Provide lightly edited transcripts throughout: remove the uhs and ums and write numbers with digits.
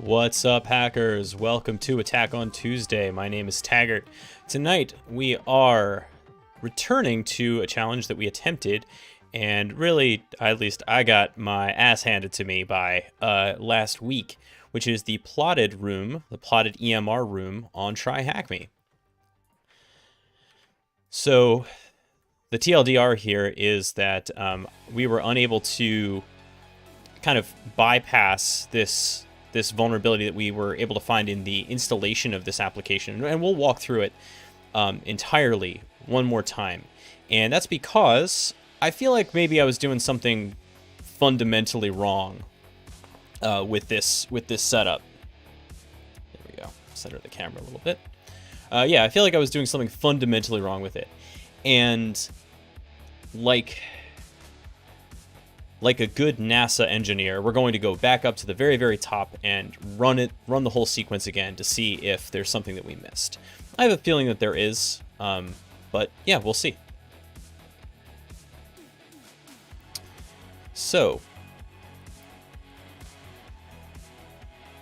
What's up, hackers? Welcome to Attack on Tuesday. My name is Taggart. Tonight, we are returning to a challenge that we attempted, and really, at least I got my ass handed to me by last week, which is the plotted room, the plotted EMR room on TryHackMe. So, the TLDR here is that we were unable to kind of bypass this vulnerability that we were able to find in the installation of this application, and we'll walk through it entirely one more time. And that's because I feel like maybe I was doing something fundamentally wrong with this setup. There we go. Center the camera a little bit. Yeah, I feel like I was doing something fundamentally wrong with it, and like a good NASA engineer, we're going to go back up to the very, very top and run the whole sequence again to see if there's something that we missed. I have a feeling that there is, but yeah, we'll see. So,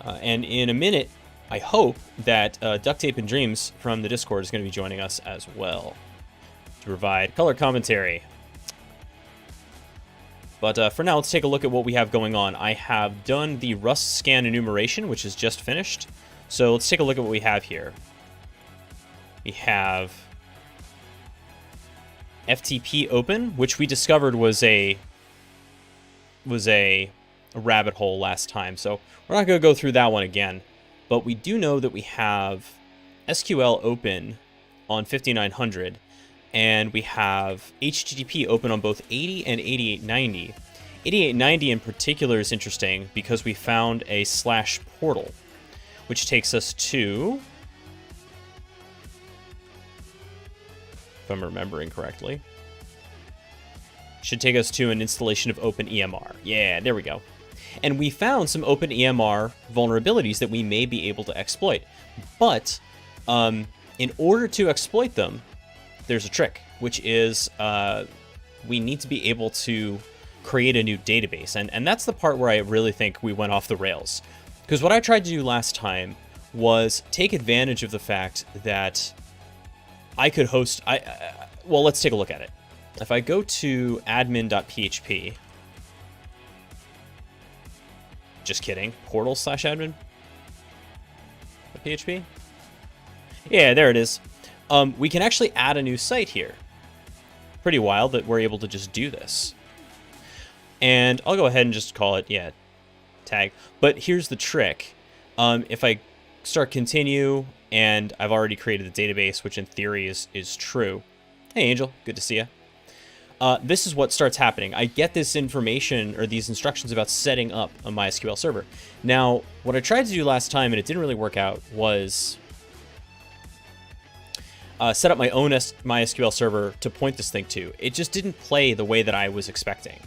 and in a minute, I hope that Duct Tape and Dreams from the Discord is going to be joining us as well to provide color commentary. But for now, let's take a look at what we have going on. I have done the Rust scan enumeration, which is just finished. So let's take a look at what we have here. We have FTP open, which we discovered was a rabbit hole last time. So we're not going to go through that one again. But we do know that we have SQL open on 5900. And we have HTTP open on both 80 and 8890. 8890 in particular is interesting because we found a /portal, which takes us to, if I'm remembering correctly, should take us to an installation of OpenEMR. Yeah, there we go. And we found some OpenEMR vulnerabilities that we may be able to exploit. But in order to exploit them, there's a trick, which is we need to be able to create a new database. And that's the part where I really think we went off the rails. Because what I tried to do last time was take advantage of the fact that I could host... well, let's take a look at it. If I go to admin.php... Just kidding. Portal/admin.php? Yeah, there it is. We can actually add a new site here. Pretty wild that we're able to just do this. And I'll go ahead and just call it, yeah, tag. But here's the trick. If I start continue, and I've already created the database, which in theory is true. Hey, Angel, good to see you. This is what starts happening. I get this information, or these instructions about setting up a MySQL server. Now, what I tried to do last time, and it didn't really work out, was... set up my own MySQL server to point this thing to. It just didn't play the way that I was expecting.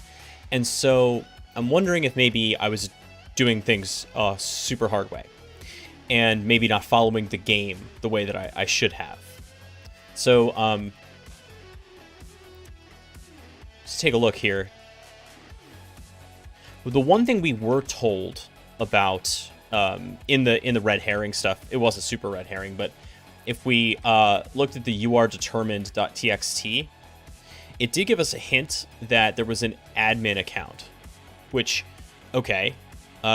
And so I'm wondering if maybe I was doing things super hard way and maybe not following the game the way that I should have. So let's take a look here. The one thing we were told about in the red herring stuff, it wasn't super red herring, but if we looked at the urdetermined.txt, it did give us a hint that there was an admin account, which, okay,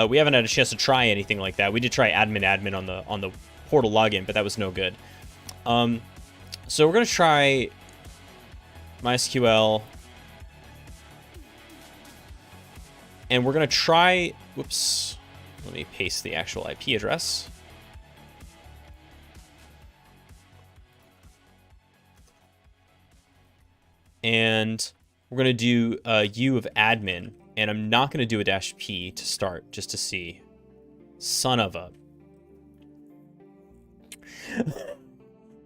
we haven't had a chance to try anything like that. We did try admin on the portal login, but that was no good. So we're gonna try MySQL, and we're gonna try. Whoops, let me paste the actual IP address. And we're going to do U of admin, and I'm not going to do a -p to start, just to see. Son of a...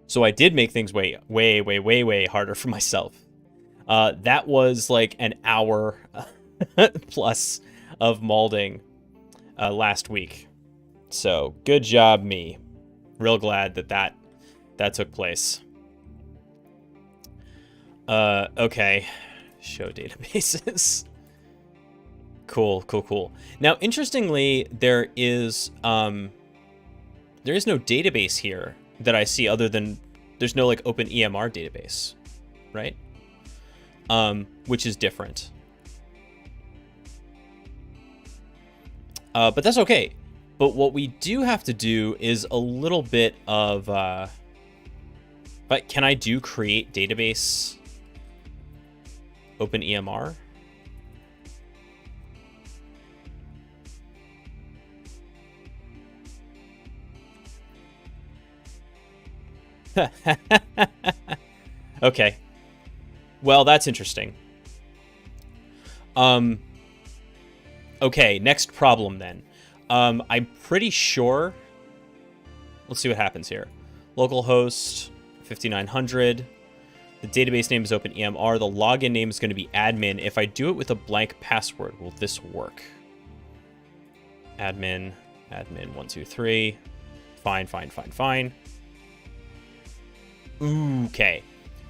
So I did make things way harder for myself. That was like an hour plus of molding last week. So good job, me. Real glad that took place. Okay. Show databases. Cool, cool, cool. Now, interestingly, there is no database here that I see other than there's no like open EMR database, right? Which is different. But that's okay. But what we do have to do is a little bit of, but can I do create database open EMR? Okay. Well, that's interesting. Okay, next problem then. I'm pretty sure. Let's see what happens here. Localhost 5900. The database name is OpenEMR. The login name is going to be admin. If I do it with a blank password, will this work? Admin 123. Fine. Okay.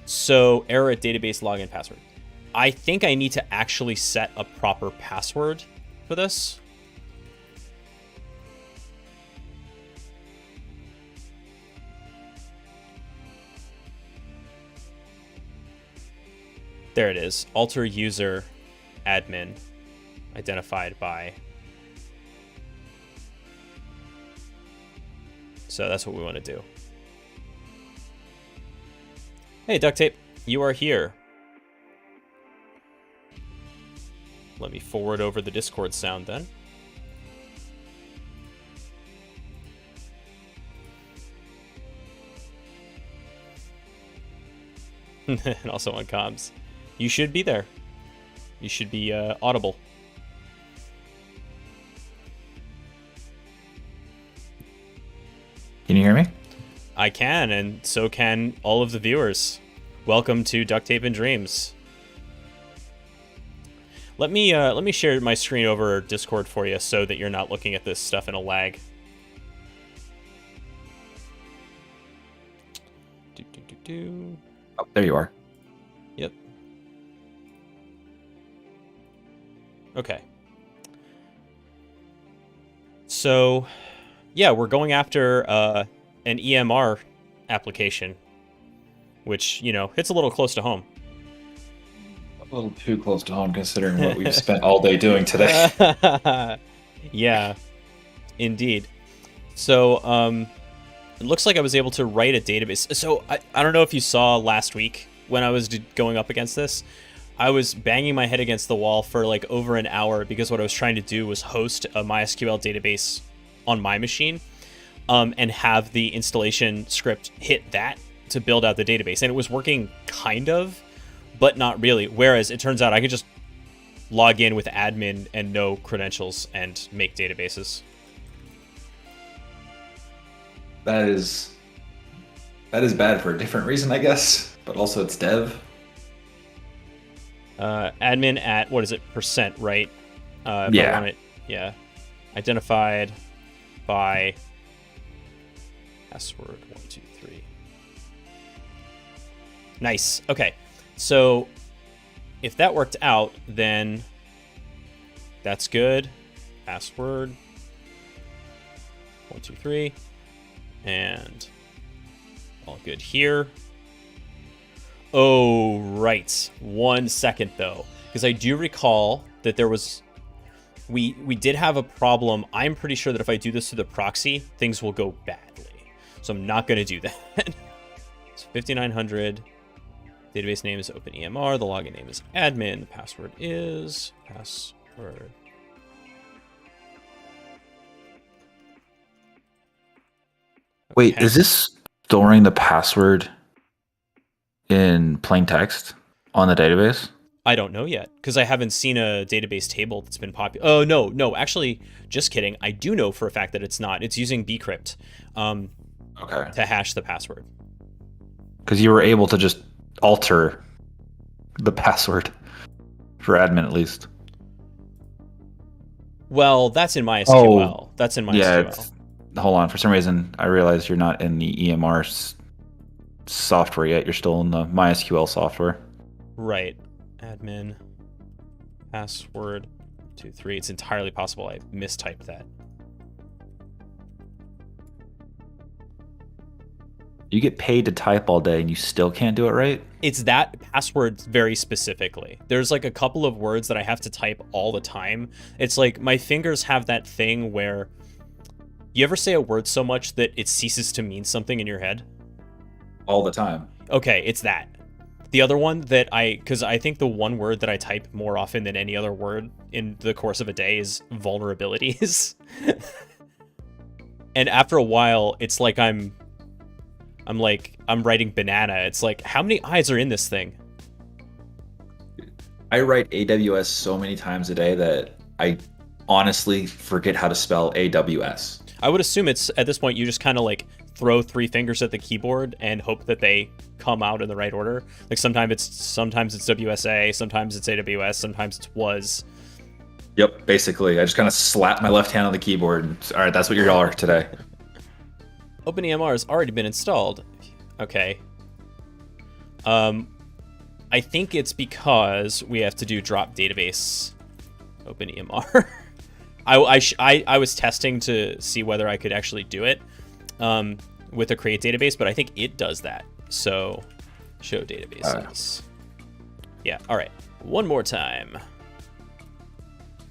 So error at database login password. I think I need to actually set a proper password for this. There it is. Alter user admin identified by. So that's what we want to do. Hey, Duct Tape, you are here. Let me forward over the Discord sound then. And also on comms. You should be there. You should be audible. Can you hear me? I can, and so can all of the viewers. Welcome to Duct Tape and Dreams. Let me share my screen over Discord for you so that you're not looking at this stuff in a lag. Oh, there you are. Yep. Okay. So, yeah, we're going after an EMR application, which, you know, hits a little close to home. A little too close to home considering what we've spent all day doing today. Yeah, indeed. So, it looks like I was able to write a database. So, I don't know if you saw last week when I was going up against this. I was banging my head against the wall for like over an hour because what I was trying to do was host a MySQL database on my machine and have the installation script hit that to build out the database. And it was working kind of, but not really. Whereas it turns out I could just log in with admin and no credentials and make databases. That is bad for a different reason, I guess, but also it's dev. Admin at, what is it, %, right? If Yeah. I want it, yeah. Identified by password 123. Nice. Okay. So if that worked out, then that's good. Password 123. And all good here. Oh, right. 1 second, though. Because I do recall that there was... We did have a problem. I'm pretty sure that if I do this through the proxy, things will go badly. So I'm not going to do that. So 5900. Database name is OpenEMR. The login name is admin. The password is... Password... Wait, is this storing the password in plain text on the database? I don't know yet, because I haven't seen a database table that's been popular. Oh, no, actually, just kidding. I do know for a fact that it's not. It's using bcrypt to hash the password. Because you were able to just alter the password for admin, at least. Well, that's in MySQL. Oh, That's in MySQL. Yeah, hold on. For some reason, I realized you're not in the EMR software yet. You're still in the MySQL software. Right. Admin password 2, 3. It's entirely possible I mistyped that. You get paid to type all day and you still can't do it right? It's that password very specifically. There's like a couple of words that I have to type all the time. It's like my fingers have that thing where you ever say a word so much that it ceases to mean something in your head? All the time. Okay, it's that. The other one that because I think the one word that I type more often than any other word in the course of a day is vulnerabilities. And after a while, it's like I'm writing banana. It's like, how many I's are in this thing? I write AWS so many times a day that I honestly forget how to spell AWS. I would assume it's, at this point, you just kind of like throw 3 fingers at the keyboard and hope that they come out in the right order. Like sometimes it's WSA, sometimes it's AWS, sometimes it's was. Yep, basically. I just kind of slap my left hand on the keyboard and, all right, that's what you are today. OpenEMR has already been installed. Okay. I think it's because we have to do drop database OpenEMR. I was testing to see whether I could actually do it with a create database, but I think it does that. So show databases. Yeah. All right. One more time.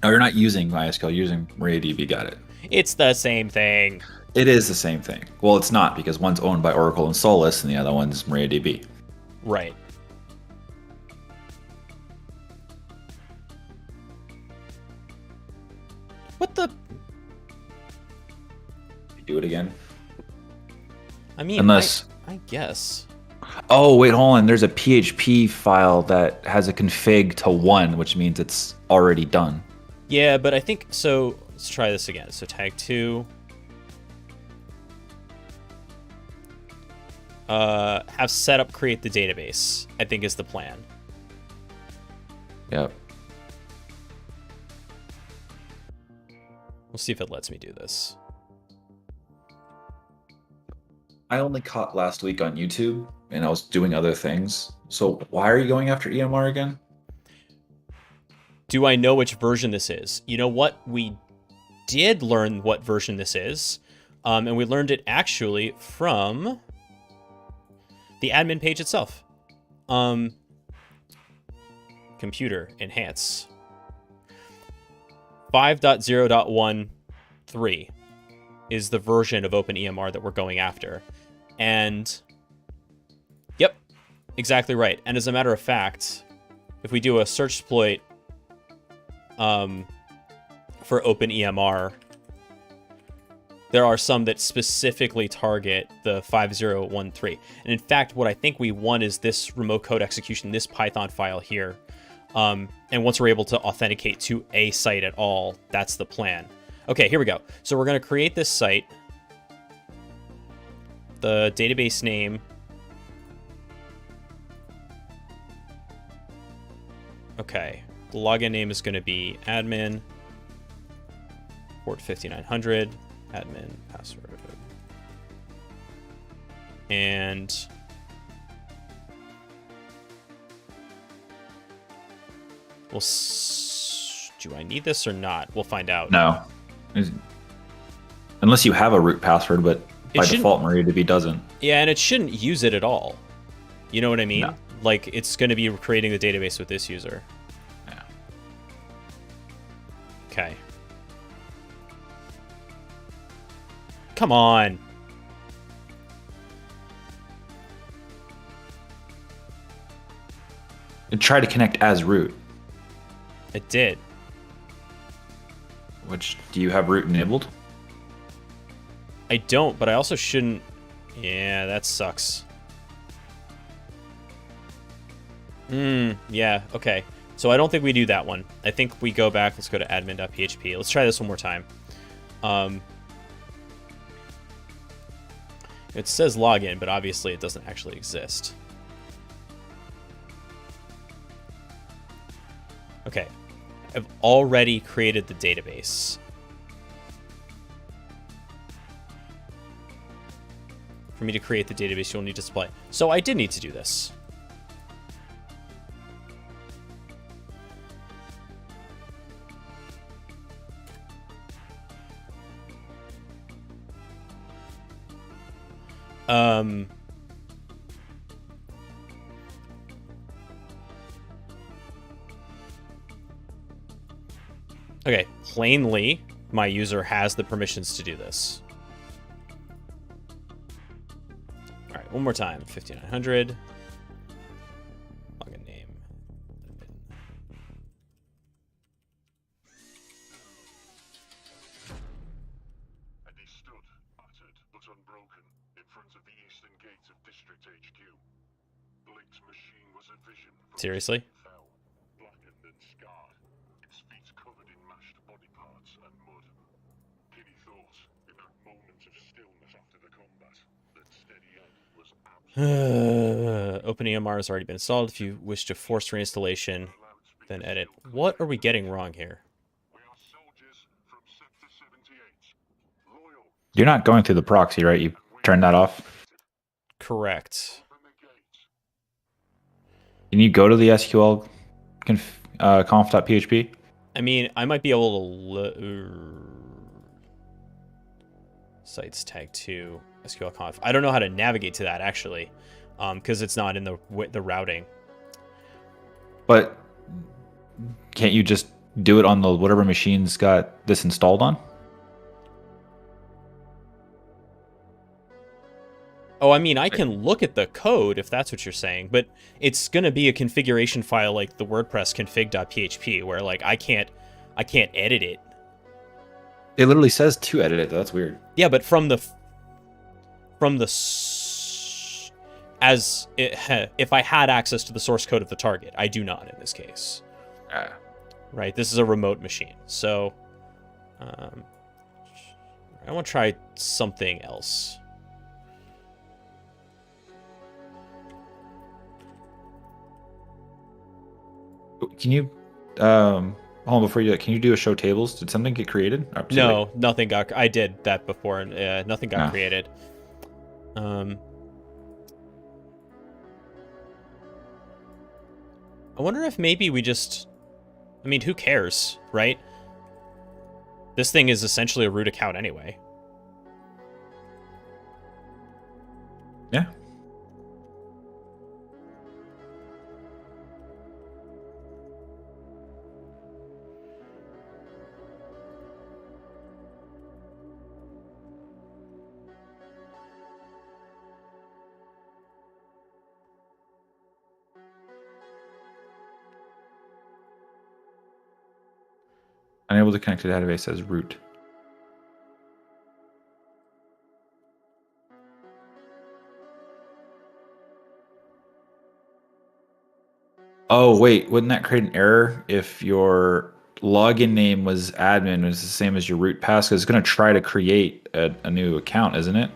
No, you're not using MySQL. You're using MariaDB. Got it. It's the same thing. It is the same thing. Well, it's not, because one's owned by Oracle and Solus, and the other one's MariaDB. Right. What the? Do it again. I mean, unless I guess. Oh, wait, hold on. There's a PHP file that has a config to 1, which means it's already done. Yeah, but I think so. Let's try this again. So tag 2. Have setup create the database, I think is the plan. Yep. We'll see if it lets me do this. I only caught last week on YouTube, and I was doing other things. So why are you going after EMR again? Do I know which version this is? You know what? We did learn what version this is, and we learned it actually from the admin page itself. Computer enhance 5.0.13 is the version of OpenEMR that we're going after. And yep, exactly right. And as a matter of fact, if we do a search exploit for OpenEMR, there are some that specifically target the 5013. And in fact, what I think we want is this remote code execution, this Python file here. And once we're able to authenticate to a site at all, that's the plan. Okay, here we go. So we're going to create this site. The database name. Okay, the login name is going to be admin, port 5900, admin password. And do I need this or not? We'll find out. No. Unless you have a root password, but by default, MariaDB doesn't. Yeah, and it shouldn't use it at all. You know what I mean? No. Like, it's going to be creating the database with this user. Yeah. Okay. Come on. And try to connect as root. It did. Which, do you have root enabled? I don't, but I also shouldn't. Yeah, that sucks. Yeah, okay. So I don't think we do that one. I think we go back. Let's go to admin.php. Let's try this one more time. It says login, but obviously it doesn't actually exist. Okay. I've already created the database. For me to create the database, you'll need to display. So I did need to do this. Okay, plainly, my user has the permissions to do this. All right, one more time. 5900. Login name. And he stood, battered but unbroken, in front of the eastern gate of District HQ. Blake's machine was a vision. Seriously? Fell, blackened and scarred, its feet covered in mashed body parts and mud. Kitty thought, in that moment of stillness after the combat, that steady Ed was absolutely... OpenEMR has already been installed. If you wish to force reinstallation, then edit. What are we getting wrong here? We are soldiers from Sector 78. Loyal. You're not going through the proxy, right? You turned that off. Correct. Open the gate. Can you go to the SQL conf.php? I mean, I might be able to... Sites tag 2, SQL conf. I don't know how to navigate to that, actually, because it's not in the routing. But can't you just do it on the whatever machine's got this installed on? Oh, I mean, I can look at the code if that's what you're saying, but it's going to be a configuration file like the WordPress config.php where like I can't edit it. It literally says to edit it. That's weird. Yeah, but if I had access to the source code of the target, I do not in this case. Right, this is a remote machine, so I want to try something else. Can you hold on before you? Can you do a show tables? Did something get created? No, nothing got. I did that before, and nothing got created. I wonder if maybe we just. I mean, who cares, right? This thing is essentially a root account anyway. Yeah. Unable to connect to the database as root. Oh, wait. Wouldn't that create an error if your login name was admin was the same as your root pass? Because it's going to try to create a new account, isn't it?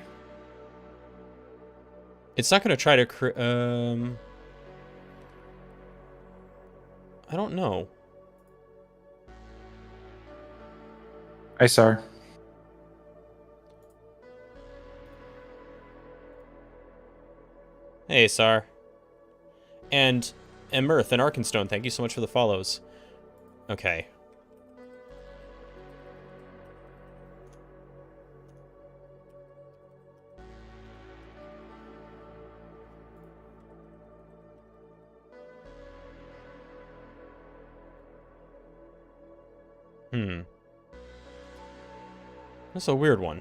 It's not going to try to create... I don't know. Hi, Sar. Hey, Sar. And Mirth and Arkenstone, thank you so much for the follows. Okay. That's a weird one.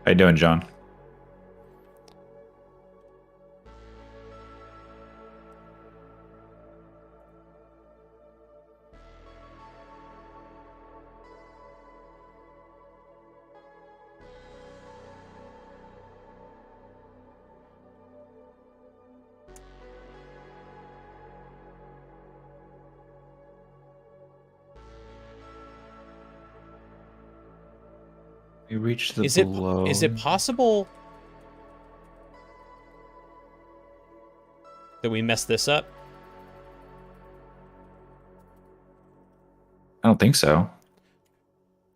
How you doing, John? We reached the below. Is it possible that we messed this up? I don't think so.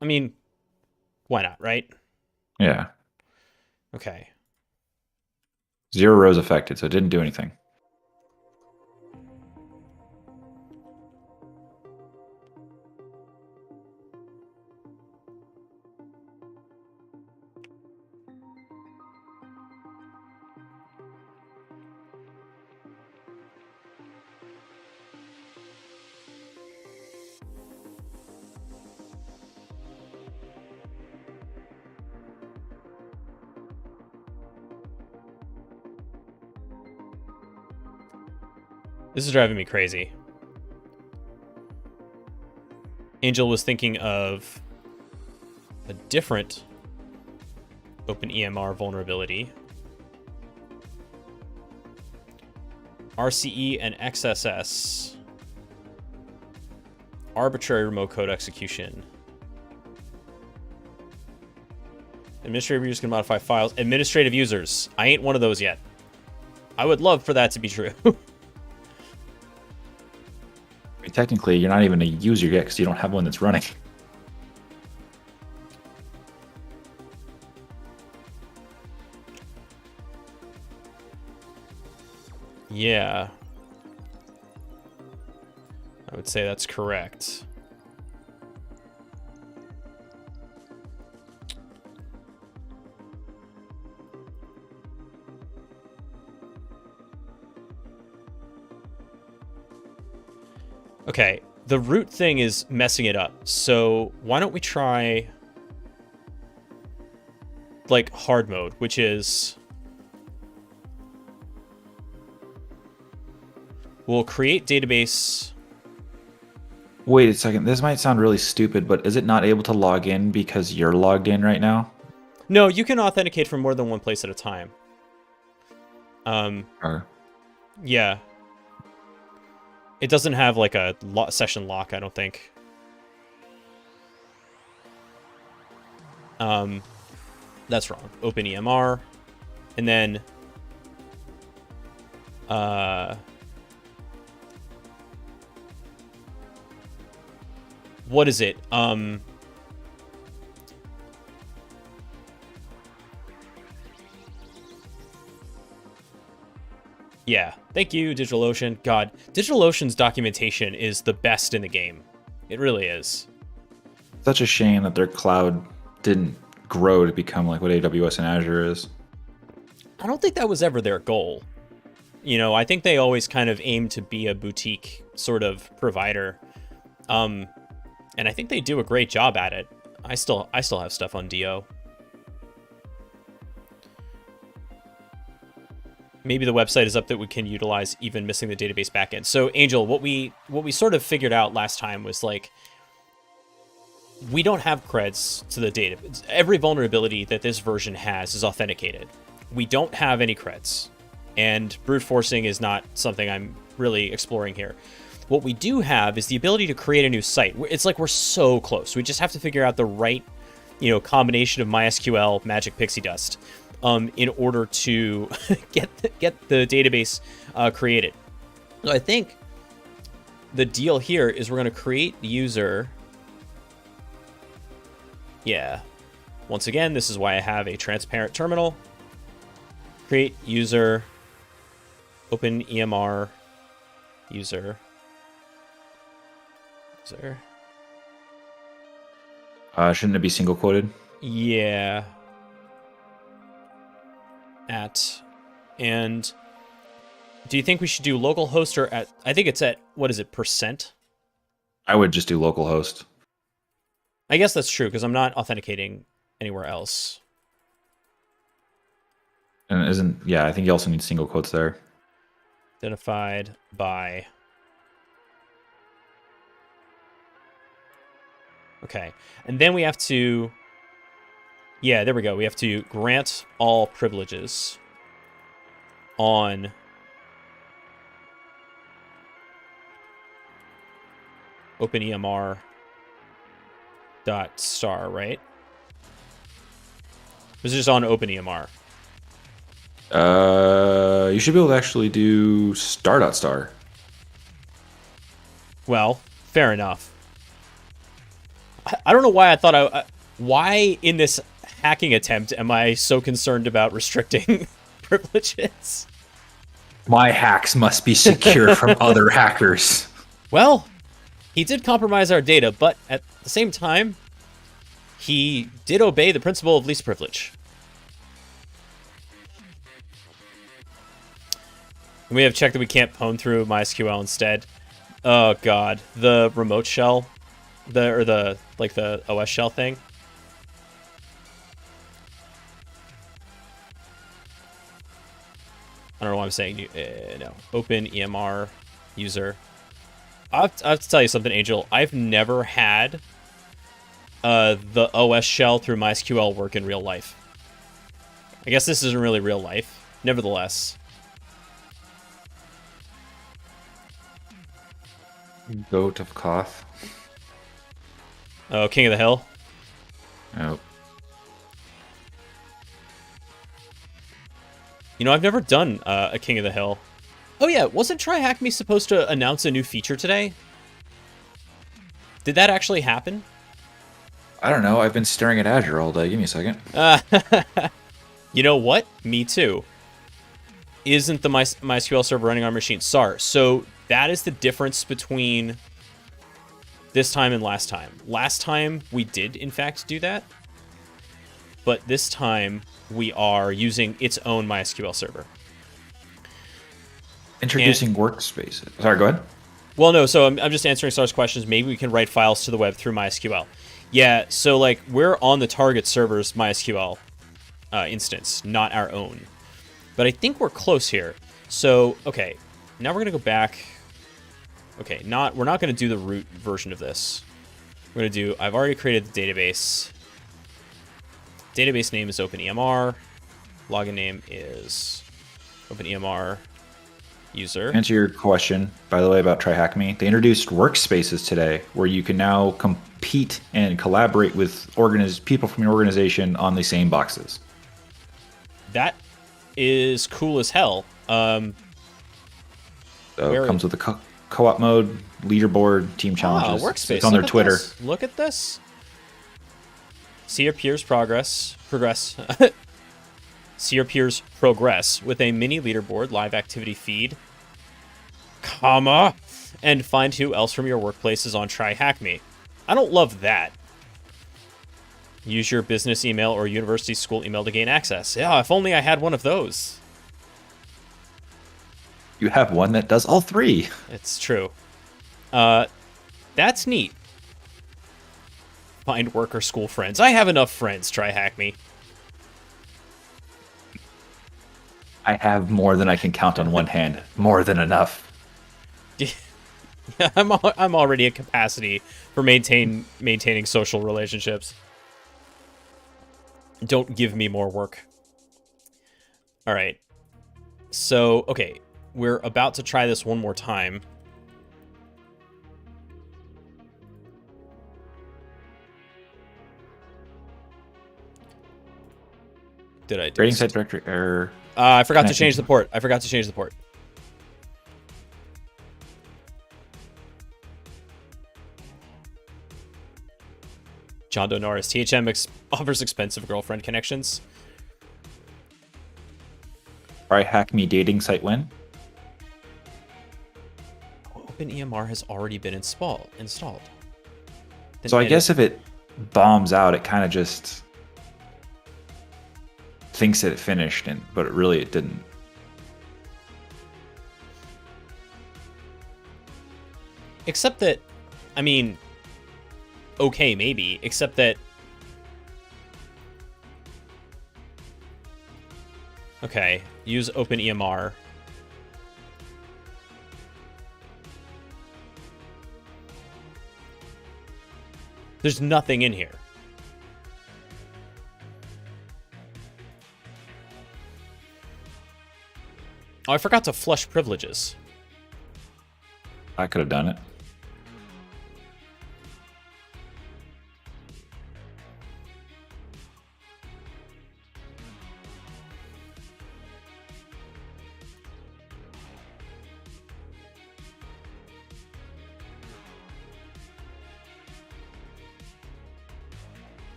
I mean, why not, right? Yeah. Okay. 0 rows affected, so it didn't do anything. This is driving me crazy. Angel was thinking of a different OpenEMR vulnerability. RCE and XSS. Arbitrary remote code execution. Administrative users can modify files. Administrative users. I ain't one of those yet. I would love for that to be true. I mean, technically, you're not even a user yet because you don't have one that's running. Yeah. I would say that's correct. Okay, the root thing is messing it up. So why don't we try like hard mode, which is we'll create database. Wait a second. This might sound really stupid, but is it not able to log in because you're logged in right now? No, you can authenticate from more than one place at a time. Or Yeah. It doesn't have like a session lock, I don't think. That's wrong. OpenEMR. And then what is it? Yeah, thank you, DigitalOcean. God, DigitalOcean's documentation is the best in the game. It really is. such a shame that their cloud didn't grow to become like what AWS and Azure is. I don't think that was ever their goal. You know, I think they always kind of aim to be a boutique sort of provider. And I think they do a great job at it. I still have stuff on DO. Maybe the website is up that we can utilize even missing the database backend. So Angel, what we sort of figured out last time was like, we don't have creds to the data. Every vulnerability that this version has is authenticated. We don't have any creds, and brute forcing is not something I'm really exploring here. What we do have is the ability to create a new site. It's like we're so close. We just have to figure out the right, combination of MySQL, Magic Pixie Dust, in order to get the database created. So I think the deal here is we're going to create the user. Yeah. Once again, this is why I have a transparent terminal. Create user, OpenEMR user. Shouldn't it be single quoted? Yeah. And do you think we should do localhost or at, I think it's at, what is it, %? I would just do localhost. I guess that's true because I'm not authenticating anywhere else. And I think you also need single quotes there. Identified by. Okay. And then we have to, yeah, there we go. We have to grant all privileges on OpenEMR .star, right? This is just on OpenEMR. You should be able to actually do star.star. Well, fair enough. I don't know why I thought why in this hacking attempt am I so concerned about restricting privileges? My hacks must be secure from other hackers. Well, he did compromise our data, but at the same time, he did obey the principle of least privilege. We have checked that we can't pwn through MySQL instead. Oh god, the remote shell, the OS shell thing. I don't know why I'm saying no. OpenEMR user. I have to tell you something, Angel. I've never had the OS shell through MySQL work in real life. I guess this isn't really real life. Nevertheless. Goat of Koth. Oh, King of the Hill. Oh. You know, I've never done a King of the Hill. Oh yeah, wasn't TryHackMe supposed to announce a new feature today? Did that actually happen? I don't know. I've been staring at Azure all day. Give me a second. You know what? Me too. Isn't the MySQL server running on machine? SAR. So that is the difference between this time and last time. Last time we did, in fact, do that. But this time we are using its own MySQL server. Introducing workspaces. Sorry, go ahead. Well, no, so I'm just answering SAR's questions. Maybe we can write files to the web through MySQL. Yeah, so like we're on the target server's MySQL instance, not our own. But I think we're close here. So, okay, now we're gonna go back. Okay, we're not gonna do the root version of this. We're gonna do, I've already created the database. Database name is OpenEMR. Login name is OpenEMR user. Answer your question, by the way, about TryHackMe. They introduced workspaces today where you can now compete and collaborate with people from your organization on the same boxes. That is cool as hell. So it comes with a co-op mode, leaderboard, team challenges. Workspace. It's on their Twitter. Look at this. See your peers progress. See your peers progress with a mini leaderboard, live activity feed, and find who else from your workplace is on TryHackMe. I don't love that. Use your business email or university school email to gain access. Yeah, if only I had one of those. You have one that does all three. It's true. That's neat. Find work or school friends. I have enough friends, TryHackMe. I have more than I can count on one hand. More than enough. Yeah, I'm already at capacity for maintaining social relationships. Don't give me more work. All right. So, okay, we're about to try this one more time. Did I do Rating site directory error. I forgot to change the port. John Doe Norris. THM offers expensive girlfriend connections. TryHackMe dating site when? OpenEMR has already been installed. Then So I guess if it bombs out, it kind of just thinks that it finished, but it didn't. Except that, I mean, okay, maybe. Except that, okay, use OpenEMR. There's nothing in here. Oh, I forgot to flush privileges. I could have done it.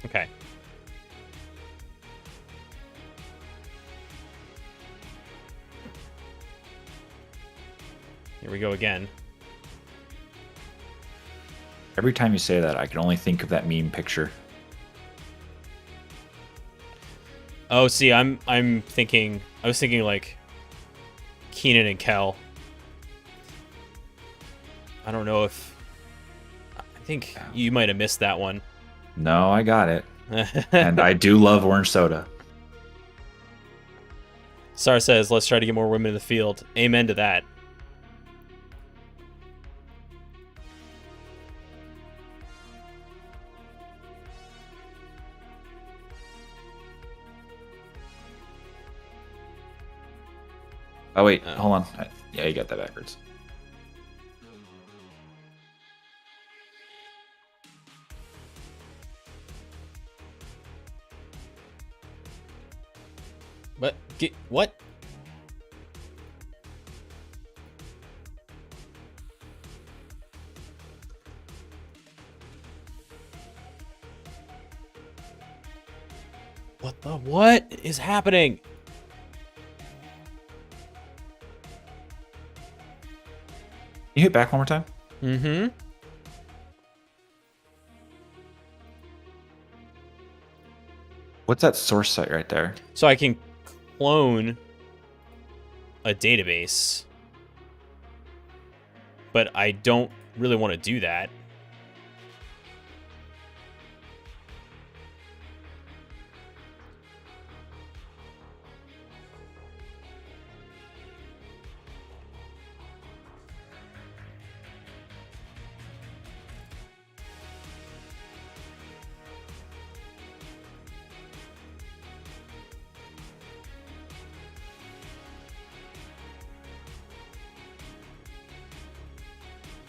Okay. Here we go again. Every time you say that, I can only think of that meme picture. Oh, see, I was thinking like Keenan and Kel. I don't know if I think you might have missed that one. No, I got it. And I do love orange soda. Star says, let's try to get more women in the field. Amen to that. Oh, wait, hold on. Yeah, you got that backwards. What? What? What is happening? You hit back one more time? Mm-hmm. What's that source site right there? So I can clone a database, but I don't really want to do that.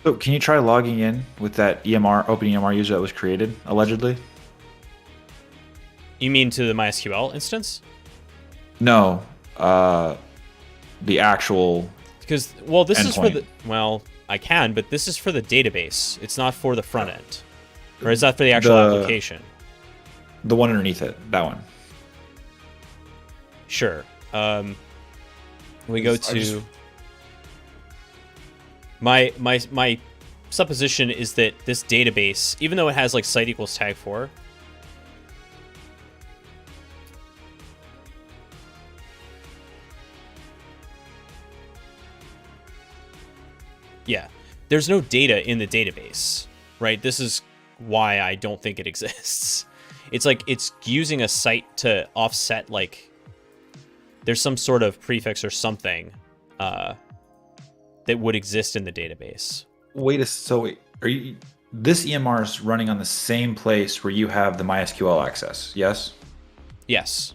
So can you try logging in with that EMR, open EMR user that was created, allegedly? You mean to the MySQL instance? No, the actual. Because, well, this is for endpoint. the... Well, I can, but this is for the database. It's not for the front end. Or is that for the actual application? The one underneath it, that one. Sure. We go I to... just- My supposition is that this database, even though it has like site equals tag 4, yeah, there's no data in the database, right? This is why I don't think it exists. It's like it's using a site to offset, like there's some sort of prefix or something that would exist in the database. Wait, are you? This EMR is running on the same place where you have the MySQL access, yes? Yes.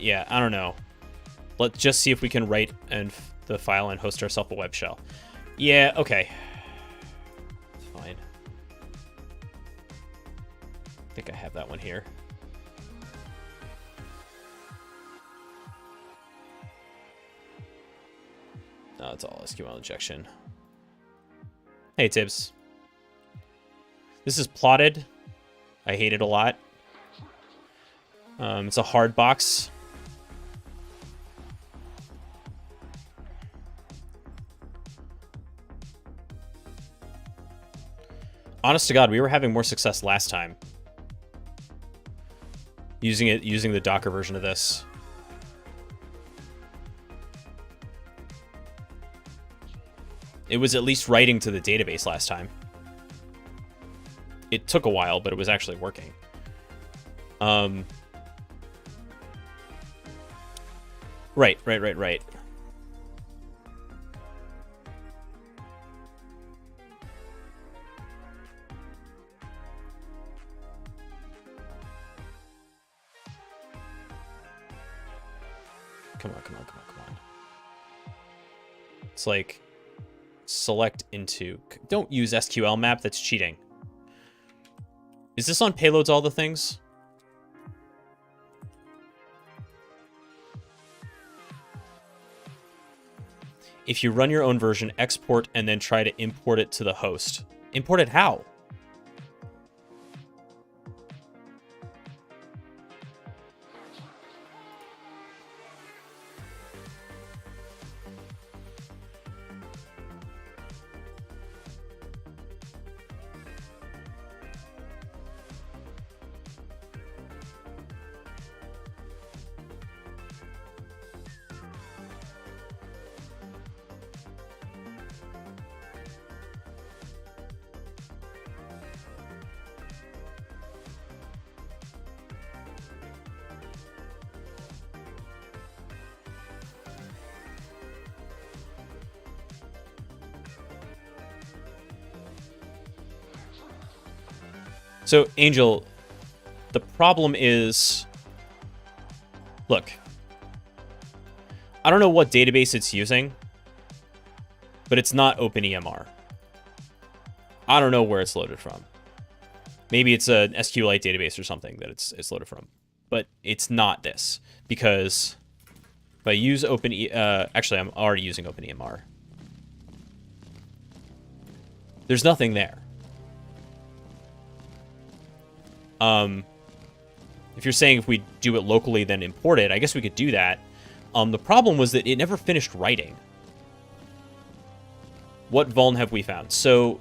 Yeah, I don't know. Let's just see if we can write the file and host ourselves a web shell. Yeah, okay. Fine. I think I have that one here. No, it's all SQL injection. Hey, Tibbs. This is plotted. I hate it a lot. It's a hard box. Honest to God, we were having more success last time using the Docker version of this. It was at least writing to the database last time. It took a while, but it was actually working. Right. Come on. It's like select into... Don't use SQL map, that's cheating. Is this on payloads all the things? If you run your own version, export and then try to import it to the host. Import it how? So, Angel, the problem is, look, I don't know what database it's using, but it's not OpenEMR. I don't know where it's loaded from. Maybe it's an SQLite database or something that it's loaded from, but it's not this, because if I use actually, I'm already using OpenEMR. There's nothing there. If you're saying if we do it locally, then import it, I guess we could do that. The problem was that it never finished writing. What vuln have we found? So,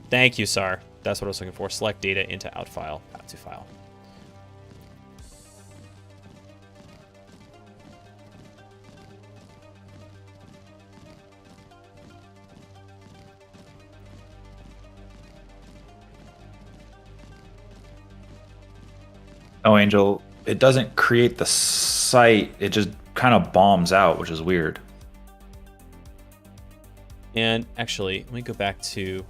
thank you, Sar. That's what I was looking for. Select data into out file, out to file. Oh, Angel, it doesn't create the site. It just kind of bombs out, which is weird. And actually, let me go back to...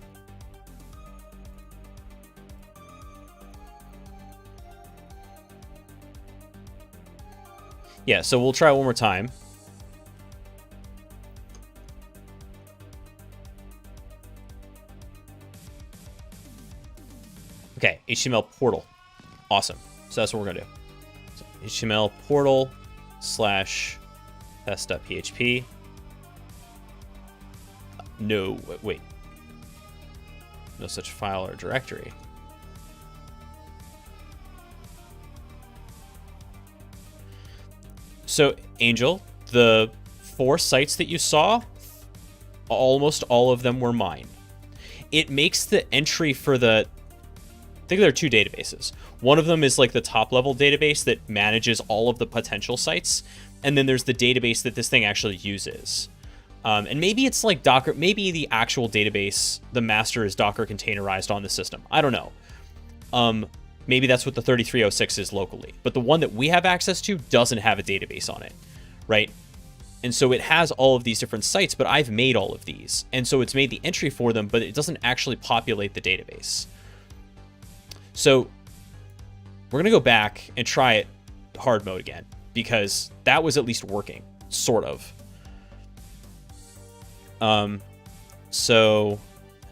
Yeah, so we'll try it one more time. Okay, HTML portal. Awesome. So that's what we're going to do. So HTML portal / test.php. No, wait. No such file or directory. So, Angel, the 4 sites that you saw, almost all of them were mine. It makes the entry for the... I think there are 2 databases. One of them is like the top-level database that manages all of the potential sites, and then there's the database that this thing actually uses. And maybe it's like Docker, maybe the actual database, the master is Docker containerized on the system. I don't know. Maybe that's what the 3306 is locally. But the one that we have access to doesn't have a database on it, right? And so it has all of these different sites, but I've made all of these. And so it's made the entry for them, but it doesn't actually populate the database. So we're going to go back and try it hard mode again, because that was at least working, sort of. So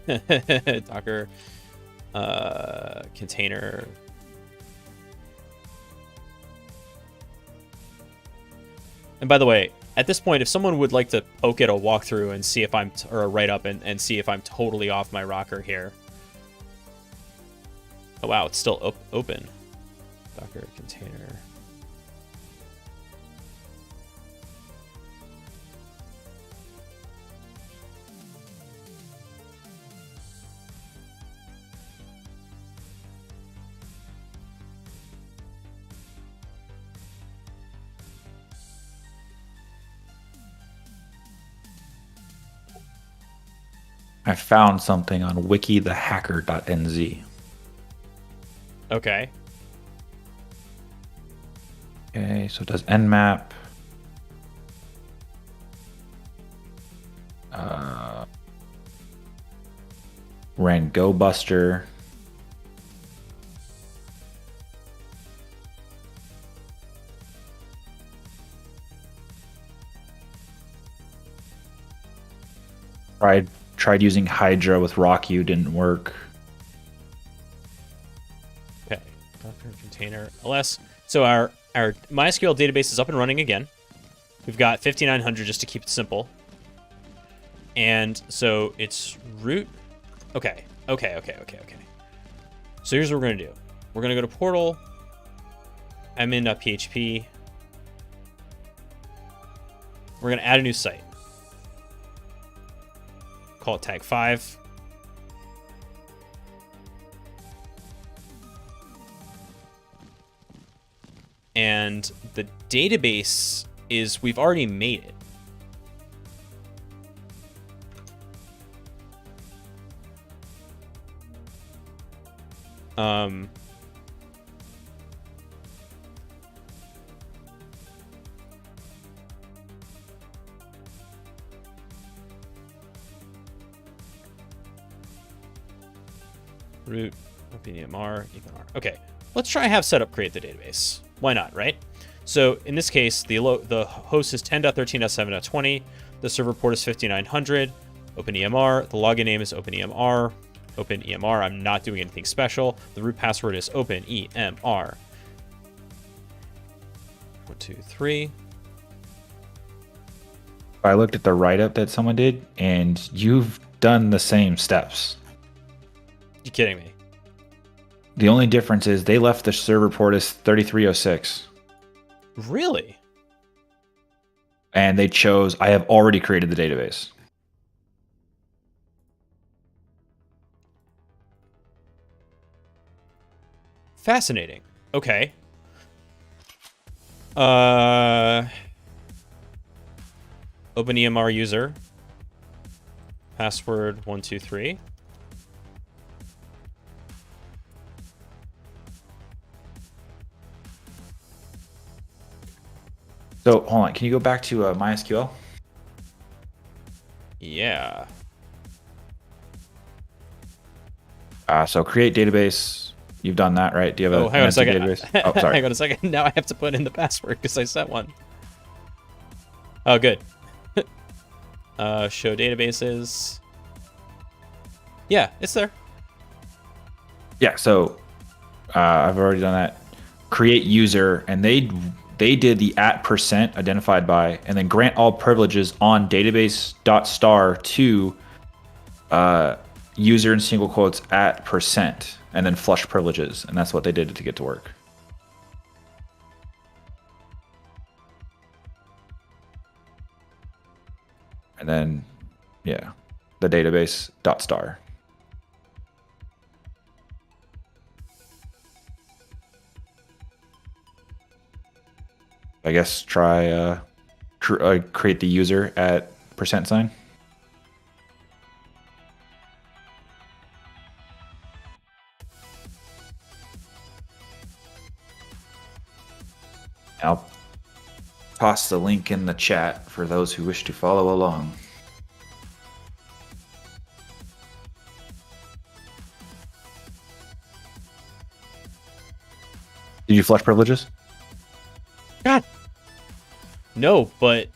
Docker container. And by the way, at this point, if someone would like to poke at a walkthrough and see if I'm, or a write up and see if I'm totally off my rocker here. Oh wow, it's still open. Docker container. I found something on wikithehacker.nz. Okay. Okay, so it does nmap. Ran GoBuster. Tried using Hydra with RockU, didn't work. Okay. Docker container ls. So our MySQL database is up and running again. We've got 5900 just to keep it simple. And so it's root. Okay. So here's what we're going to do. We're going to go to portal, admin.php. We're going to add a new site. Call it tag 5. And the database is, we've already made it. root OpenEMR even R. Okay, let's try have setup create the database. Why not, right? So in this case, the host is 10.13.7.20. The server port is 5900. OpenEMR. The login name is OpenEMR. OpenEMR. I'm not doing anything special. The root password is OpenEMR. 1, 2, 3. I looked at the write-up that someone did, and you've done the same steps. You kidding me? The only difference is they left the server port as 3306. Really? And they chose, I have already created the database. Fascinating. Okay. OpenEMR user. Password 123. So hold on, can you go back to MySQL? Yeah. So create database. You've done that, right? Do you have Oh, hang on a second. database? Oh, sorry. Hang on a second. Now I have to put in the password because I set one. Oh, good. Show databases. Yeah, it's there. Yeah, so I've already done that. Create user, and they did the @% identified by, and then grant all privileges on database.star to user in single quotes @%, and then flush privileges, and that's what they did to get to work. And then, yeah, the database.star. I guess try create the user @%. I'll toss the link in the chat for those who wish to follow along. Did you flush privileges? God. No, but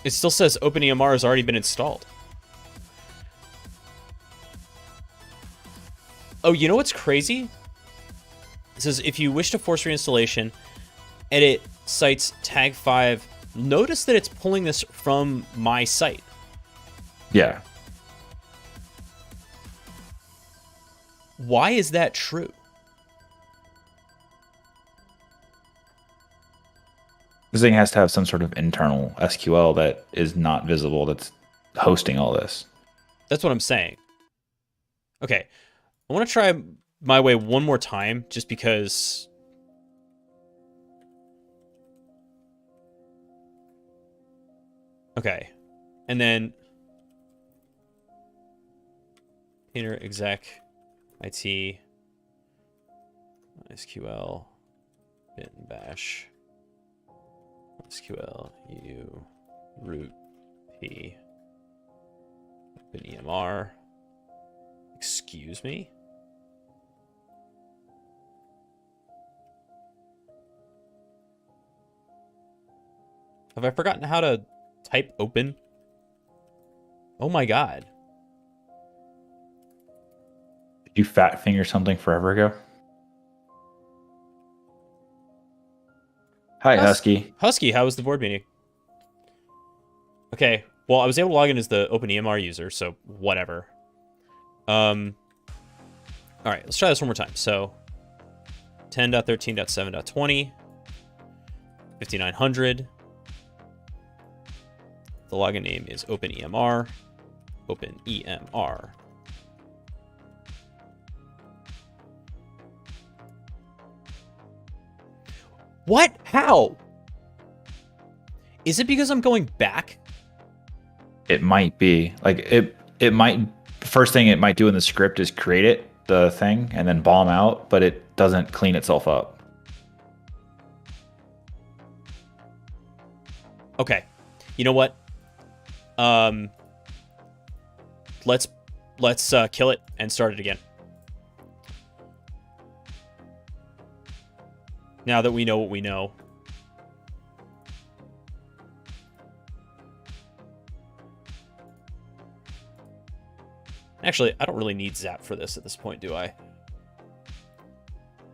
it still says OpenEMR has already been installed. Oh, you know what's crazy? It says if you wish to force reinstallation, edit sites tag 5. Notice that it's pulling this from my site. Yeah. Why is that true? This thing has to have some sort of internal SQL that is not visible that's hosting all this. That's what I'm saying. Okay. I want to try my way one more time just because... Okay. And then... Container exec IT SQL bin bash SQL u root p OpenEMR. Excuse me? Have I forgotten how to type open? Oh my god. Did you fat finger something forever ago? Hi, Husky. Husky, how was the board meeting? Okay, well, I was able to log in as the OpenEMR user, so whatever. Alright, let's try this one more time. So, 10.13.7.20, 5900. The login name is OpenEMR, OpenEMR. What? How? Is it because I'm going back? It might be. Like, it might... First thing it might do in the script is create it, the thing and then bomb out, but it doesn't clean itself up. Okay. You know what? Let's kill it and start it again. Now that we know what we know. Actually, I don't really need Zap for this at this point, do I?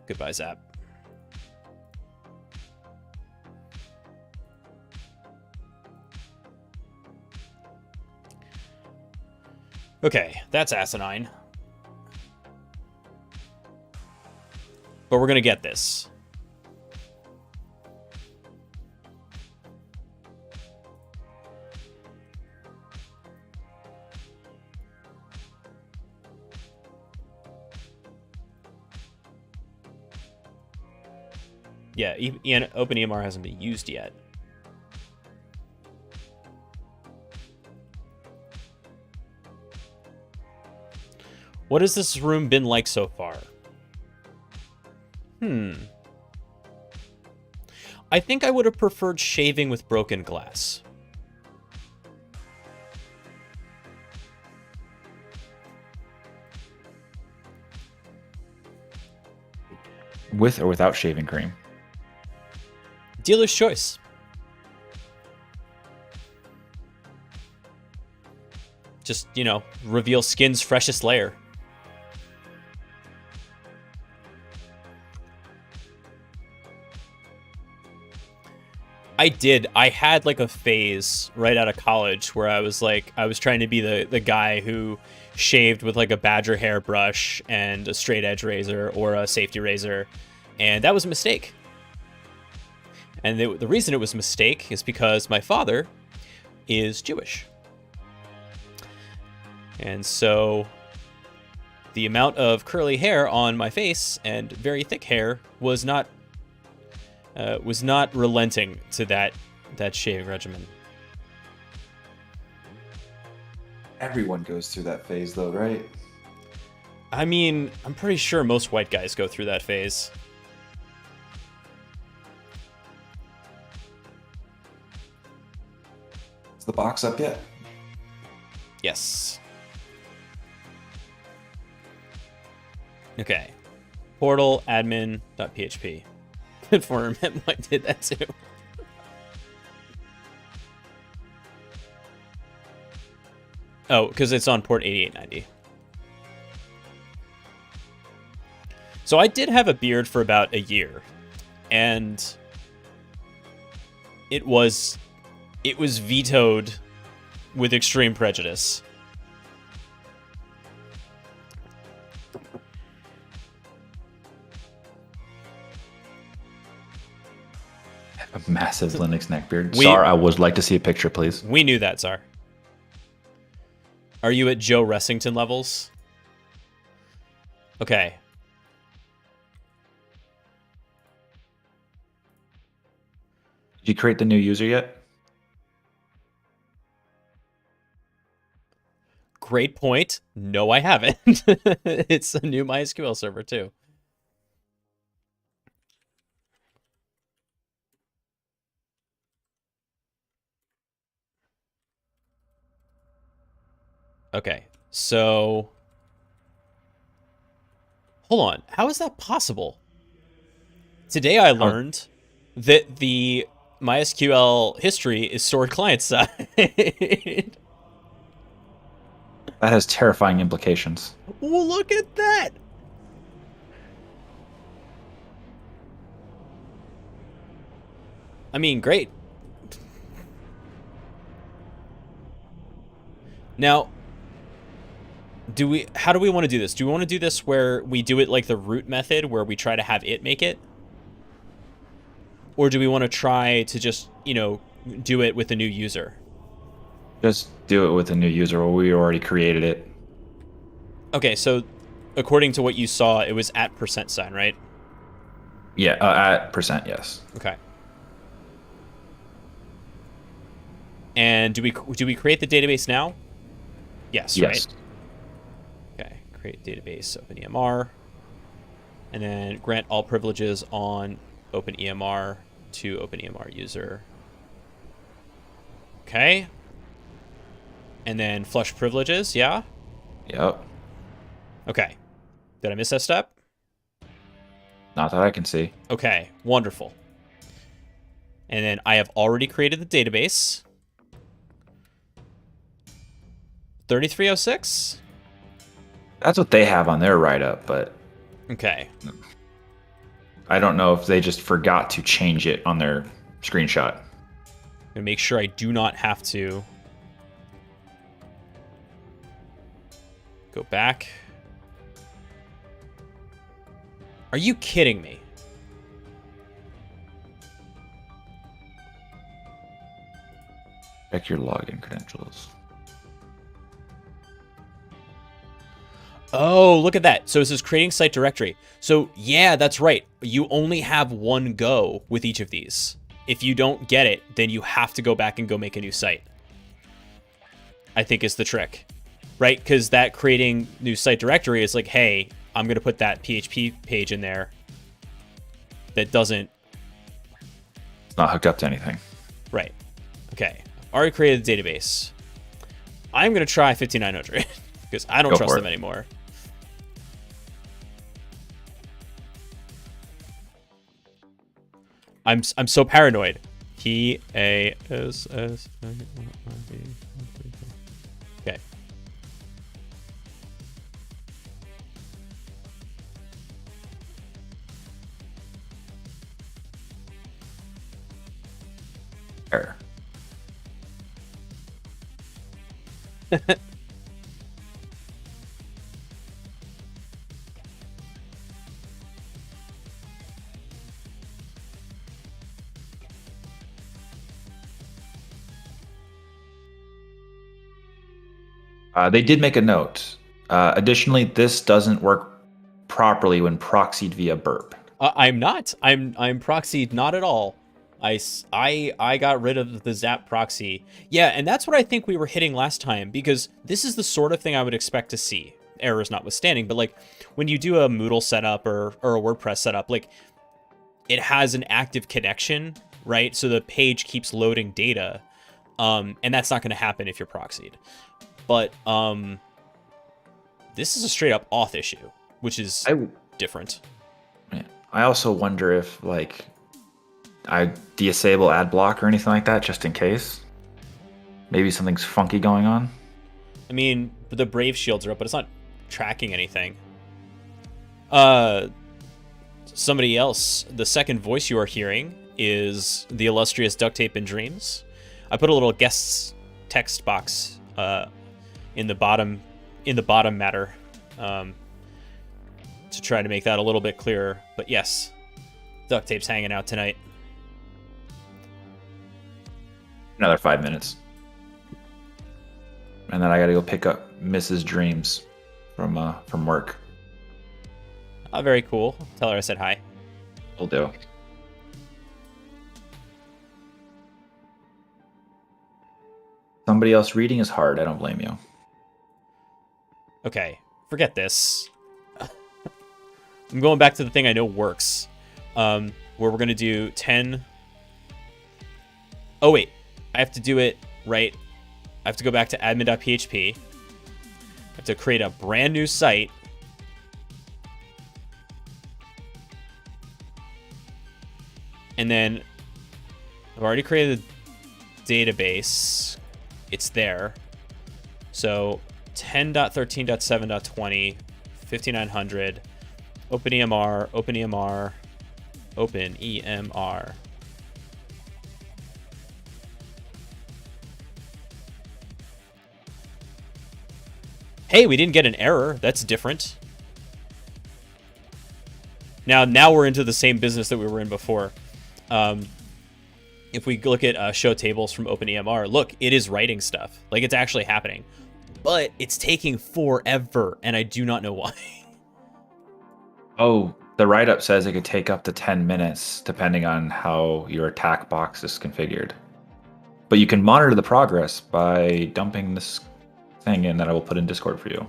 Goodbye, Zap. Okay, that's asinine. But we're gonna get this. Yeah, OpenEMR hasn't been used yet. What has this room been like so far? I think I would have preferred shaving with broken glass. With or without shaving cream? Dealer's choice. Just, you know, reveal skin's freshest layer. I had like a phase right out of college where I was trying to be the guy who shaved with like a badger hairbrush and a straight edge razor or a safety razor. And that was a mistake. And the reason it was a mistake is because my father is Jewish. And so the amount of curly hair on my face and very thick hair was not relenting to that shaving regimen. Everyone goes through that phase, though, right? I mean, I'm pretty sure most white guys go through that phase. Is the box up yet? Yes. Okay. Portal admin.php. For him, I did that too. Oh, because it's on port 8890. So I did have a beard for about a year, and it was vetoed with extreme prejudice. A massive Linux neckbeard. Tsar, I would like to see a picture, please. We knew that, Tsar. Are you at Joe Ressington levels? Okay. Did you create the new user yet? Great point. No, I haven't. It's a new MySQL server, too. Okay, so hold on. How is that possible? Today I learned that the MySQL history is stored client side. That has terrifying implications. Well, look at that. I mean, great. Now, how do we want to do this? Do we want to do this where we do it like the root method, where we try to have it make it? Or do we want to try to just, you know, do it with a new user? Just do it with a new user, or we already created it. Okay, so according to what you saw, it was at %sign, right? Yeah, at %, yes. Okay. And do we create the database now? Yes, yes. Right? Okay, create database OpenEMR, and then grant all privileges on OpenEMR to OpenEMR user. Okay. And then flush privileges, yeah? Yep. Okay. Did I miss that step? Not that I can see. Okay, wonderful. And then I have already created the database. 3306? That's what they have on their write-up, but Okay. I don't know if they just forgot to change it on their screenshot. I'm gonna make sure I do not have to go back. Are you kidding me? Check your login credentials. Oh, look at that. So it says creating site directory. So yeah, that's right. You only have one go with each of these. If you don't get it, then you have to go back and go make a new site. I think is the trick, right? Because that creating new site directory is like, hey, I'm going to put that PHP page in there that doesn't. It's not hooked up to anything. Right. Okay. Already created a database. I'm going to try 5900 because I don't trust them anymore. I'm so paranoid. PASS. Okay. Error. They did make a note. Additionally, this doesn't work properly when proxied via burp. I'm not. I'm proxied not at all. I got rid of the Zap proxy. Yeah, and that's what I think we were hitting last time, because this is the sort of thing I would expect to see, errors notwithstanding. But like when you do a Moodle setup or a WordPress setup, like it has an active connection, right? So the page keeps loading data, and that's not going to happen if you're proxied. But this is a straight up auth issue, which is different. I also wonder if like I disable ad block or anything like that, just in case. Maybe something's funky going on. I mean, the Brave shields are up, but it's not tracking anything. Somebody else, the second voice you are hearing is the illustrious Duct Tape and Dreams. I put a little guests text box in the bottom matter to try to make that a little bit clearer. But yes, Duct Tape's hanging out tonight. Another 5 minutes. And then I gotta go pick up Mrs. Dreams from work. Oh, very cool. Tell her I said hi. Will do. Somebody else reading is hard. I don't blame you. Okay, forget this. I'm going back to the thing I know works, where we're going to do 10. Oh, wait. I have to do it right. I have to go back to admin.php. I have to create a brand new site. And then I've already created a database. It's there. So 10.13.7.20, 5900, OpenEMR, OpenEMR, OpenEMR. Hey, we didn't get an error. That's different. Now we're into the same business that we were in before. If we look at show tables from OpenEMR, look, it is writing stuff. Like, it's actually happening. But it's taking forever, and I do not know why. Oh, the write-up says it could take up to 10 minutes, depending on how your attack box is configured. But you can monitor the progress by dumping this thing in that I will put in Discord for you.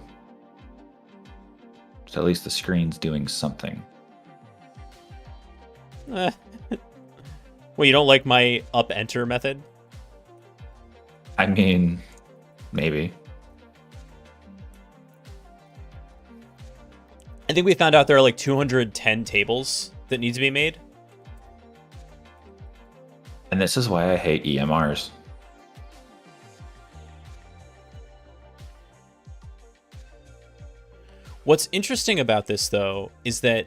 So at least the screen's doing something. Well, you don't like my up enter method? I mean, maybe. I think we found out there are like 210 tables that need to be made. And this is why I hate EMRs. What's interesting about this, though, is that...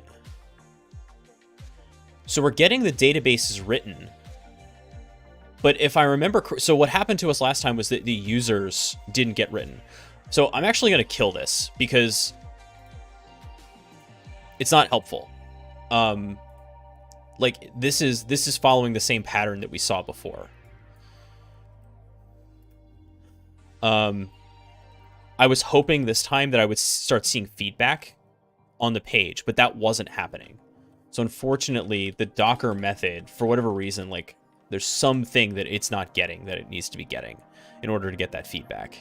So we're getting the databases written. But if I remember... So what happened to us last time was that the users didn't get written. So I'm actually going to kill this, because it's not helpful. Like, this is following the same pattern that we saw before. I was hoping this time that I would start seeing feedback on the page, but that wasn't happening. So unfortunately, the Docker method, for whatever reason, like, there's something that it's not getting that it needs to be getting in order to get that feedback.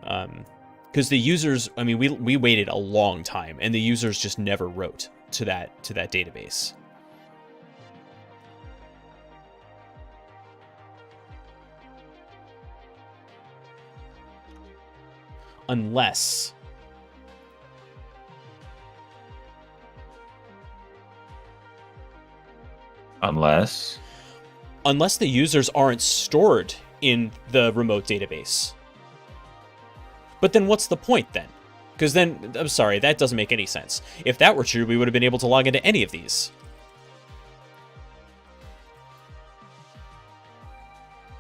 Because the users, I mean, we waited a long time, and the users just never wrote to that database. Unless the users aren't stored in the remote database. But then what's the point then? Because then, I'm sorry, that doesn't make any sense. If that were true, we would have been able to log into any of these.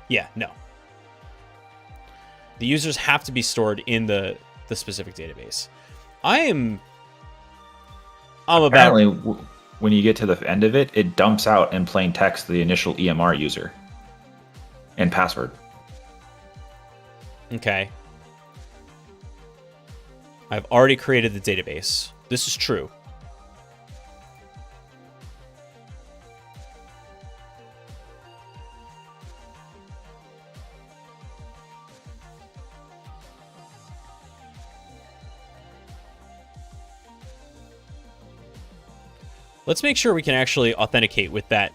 Yeah, no. The users have to be stored in the specific database. I'm Apparently, when you get to the end of it, it dumps out in plain text the initial EMR user and password. Okay. I've already created the database. This is true. Let's make sure we can actually authenticate with that.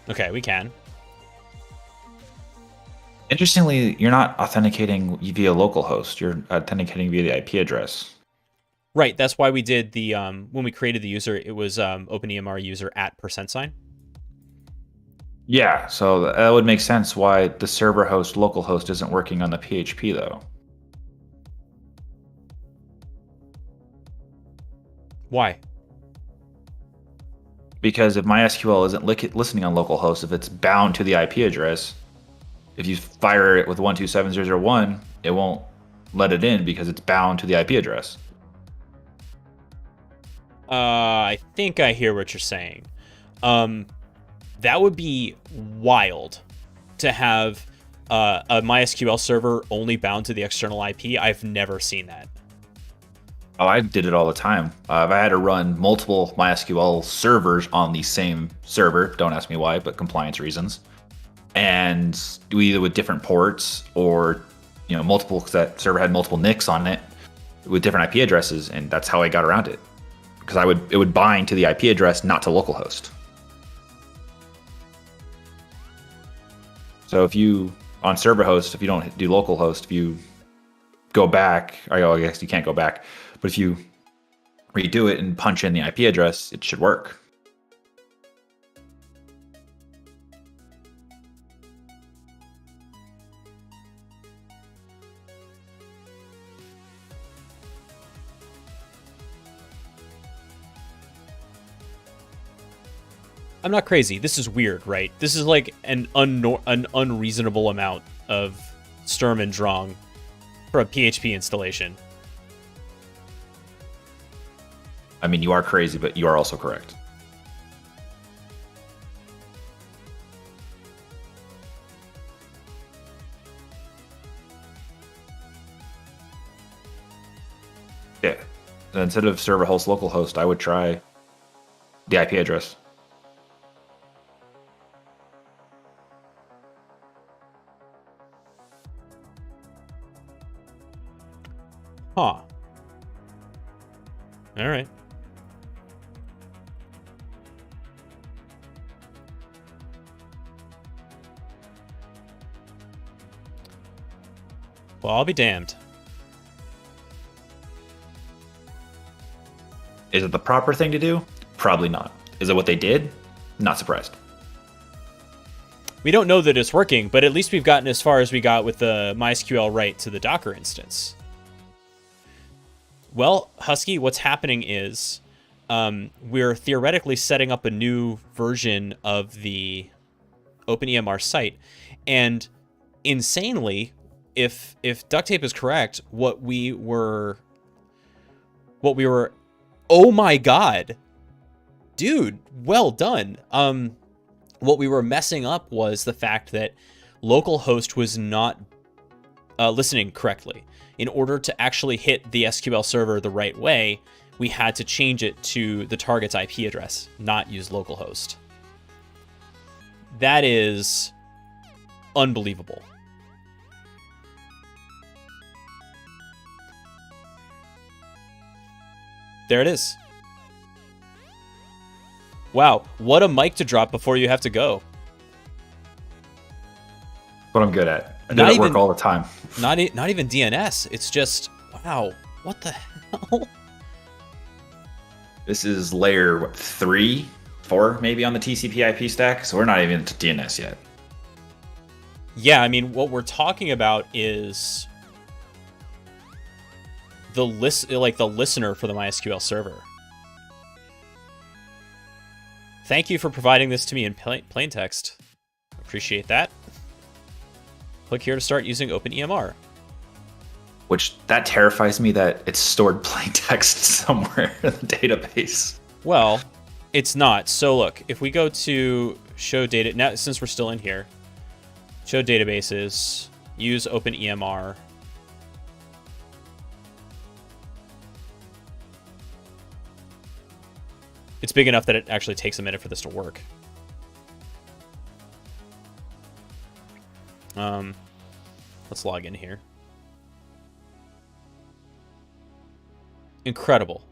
Okay, we can. Interestingly, you're not authenticating via localhost. You're authenticating via the IP address. Right, that's why we did the, when we created the user, it was OpenEMR user at %sign. Yeah, so that would make sense why the server host localhost isn't working on the PHP, though. Why? Because if MySQL isn't listening on localhost, if it's bound to the IP address, if you fire it with 127.0.0.1, it won't let it in because it's bound to the IP address. I think I hear what you're saying. That would be wild to have a MySQL server only bound to the external IP. I've never seen that. Oh, I did it all the time. If I had to run multiple MySQL servers on the same server, don't ask me why, but compliance reasons, and do either with different ports or multiple, because that server had multiple NICs on it with different IP addresses, and that's how I got around it. Because it would bind to the IP address, not to localhost. So if you, on server host, if you don't do localhost, if you go back, I guess you can't go back, but if you redo it and punch in the IP address, it should work. I'm not crazy. This is weird, right? This is like an unreasonable amount of Sturm and Drang for a PHP installation. I mean, you are crazy, but you are also correct. Yeah. So instead of server host localhost, I would try the IP address. Huh. All right. Well, I'll be damned. Is it the proper thing to do? Probably not. Is it what they did? Not surprised. We don't know that it's working, but at least we've gotten as far as we got with the MySQL write to the Docker instance. Well, Husky, what's happening is we're theoretically setting up a new version of the OpenEMR site, and insanely, if duct tape is correct, what we were, oh my god, dude, well done. What we were messing up was the fact that localhost was not listening correctly. In order to actually hit the SQL server the right way, we had to change it to the target's IP address, not use localhost. That is unbelievable. There it is. Wow, what a mic to drop before you have to go. What I'm good at. I do that work all the time. Not even DNS. It's just, wow, what the hell? This is layer, what, 3, 4 maybe on the TCP IP stack? So we're not even into DNS yet. Yeah, I mean, what we're talking about is the listener for the MySQL server. Thank you for providing this to me in plain text. Appreciate that. Click here to start using OpenEMR. Which, that terrifies me that it's stored plain text somewhere in the database. Well, it's not. So look, if we go to show data, now since we're still in here, show databases, use OpenEMR. It's big enough that it actually takes a minute for this to work. Let's log in here. Incredible.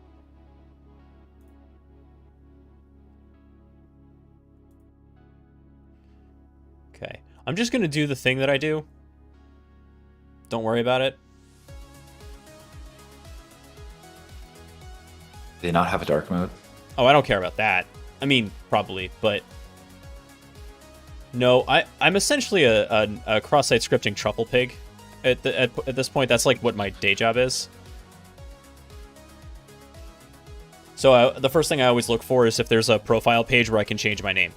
Okay. I'm just going to do the thing that I do. Don't worry about it. Do they not have a dark mode? Oh, I don't care about that. I mean, probably, but no, I'm essentially a cross-site scripting truffle pig. At this point, that's like what my day job is. So the first thing I always look for is if there's a profile page where I can change my name.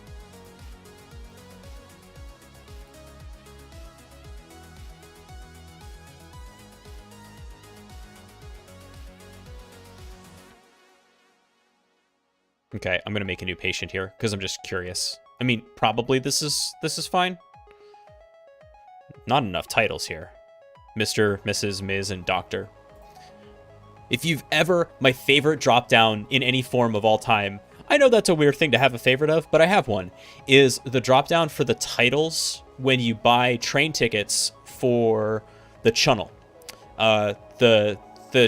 Okay, I'm gonna make a new patient here because I'm just curious. I mean, probably this is fine. Not enough titles here. Mr., Mrs., Ms., and Doctor. If you've ever, my favorite dropdown in any form of all time, I know that's a weird thing to have a favorite of, but I have one, is the dropdown for the titles when you buy train tickets for the Channel. The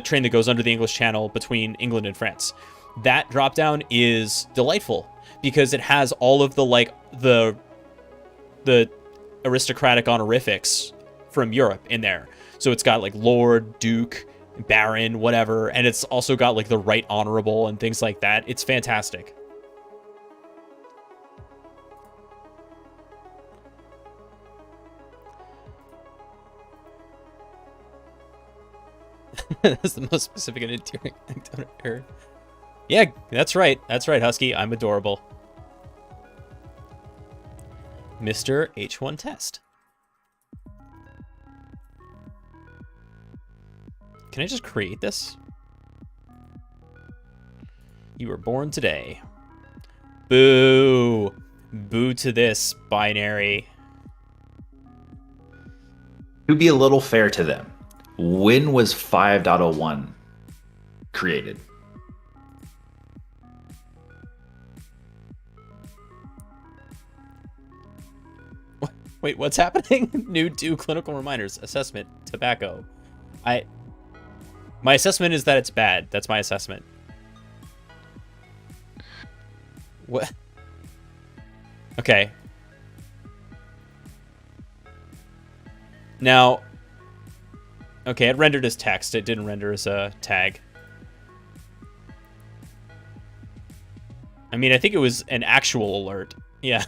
train that goes under the English Channel between England and France. That dropdown is delightful because it has all of the aristocratic honorifics from Europe in there. So it's got like Lord, Duke, Baron, whatever, and it's also got like the Right Honorable and things like that. It's fantastic. That's the most specific and endearing anecdote I've heard. Yeah, that's right. That's right, Husky. I'm adorable. Mr. H1 Test. Can I just create this? You were born today. Boo. Boo to this, binary. To be a little fair to them, when was 5.01 created? Wait, what's happening? New 2 clinical reminders. Assessment. Tobacco. My assessment is that it's bad. That's my assessment. What? Okay. Now, okay, it rendered as text. It didn't render as a tag. I mean, I think it was an actual alert. Yeah.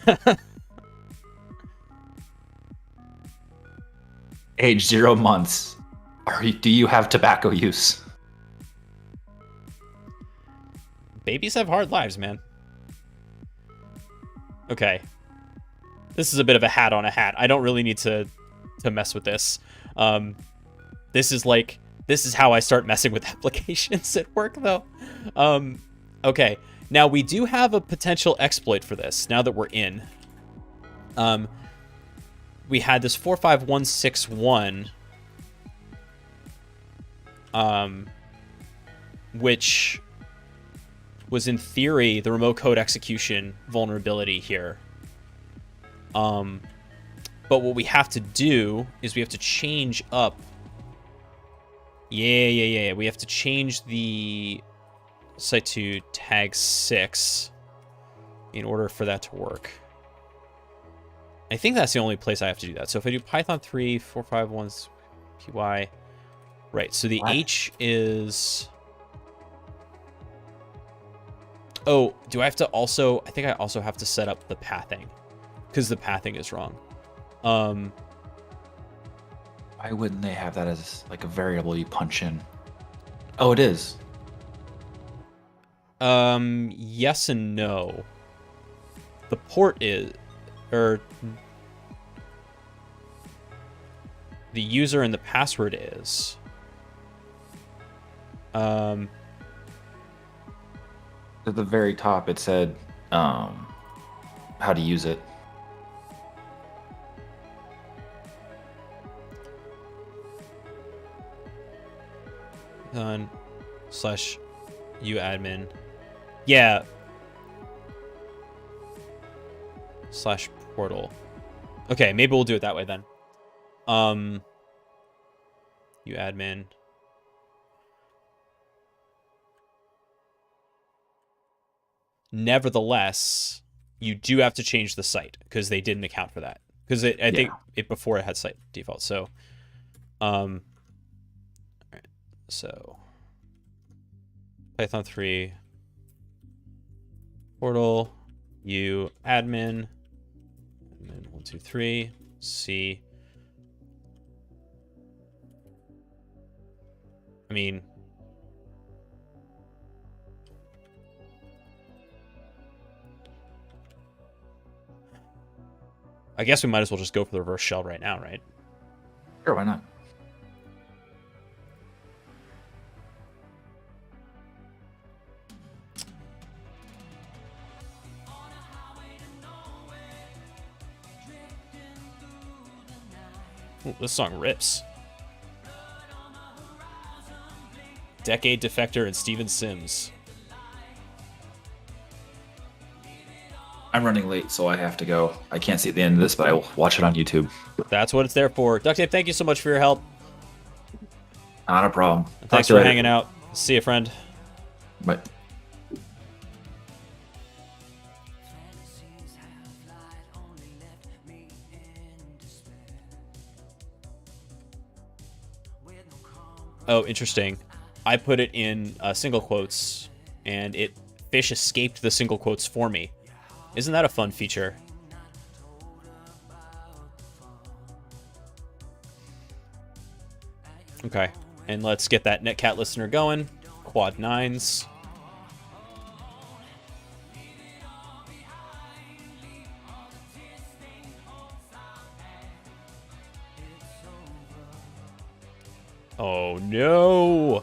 Age 0 months. Do you have tobacco use? Babies have hard lives, man. Okay. This is a bit of a hat on a hat. I don't really need to mess with this. This is how I start messing with applications at work, though. Okay. Now, we do have a potential exploit for this, now that we're in. We had this 45161, which was, in theory, the remote code execution vulnerability here. But what we have to do is we have to change up... Yeah. We have to change the site to tag 6 in order for that to work. I think that's the only place I have to do that. So if I do Python 3, 451 py, right. So the H is... Oh, do I have to also... I think I also have to set up the pathing, because the pathing is wrong. Why wouldn't they have that as like a variable you punch in? Oh, it is. Yes and no. The port is... Or... The user and the password is... At the very top, it said how to use it. /uadmin. Yeah. /portal. Okay, maybe we'll do it that way then. uadmin. Nevertheless, you do have to change the site because they didn't account for that. Because I think it before it had site default. So, all right. So, Python 3 portal admin 1 2 3 C. I mean, I guess we might as well just go for the reverse shell right now, right? Sure, why not? Ooh, this song rips. Decade Defector and Steven Sims. I'm running late, so I have to go. I can't see at the end of this, but I will watch it on YouTube. That's what it's there for. Duct Tape, thank you so much for your help. Not a problem. Thanks for hanging out. See you, friend. Bye. Oh, interesting. I put it in single quotes, and fish escaped the single quotes for me. Isn't that a fun feature? Okay, and let's get that Netcat listener going. Quad 9s. Oh no!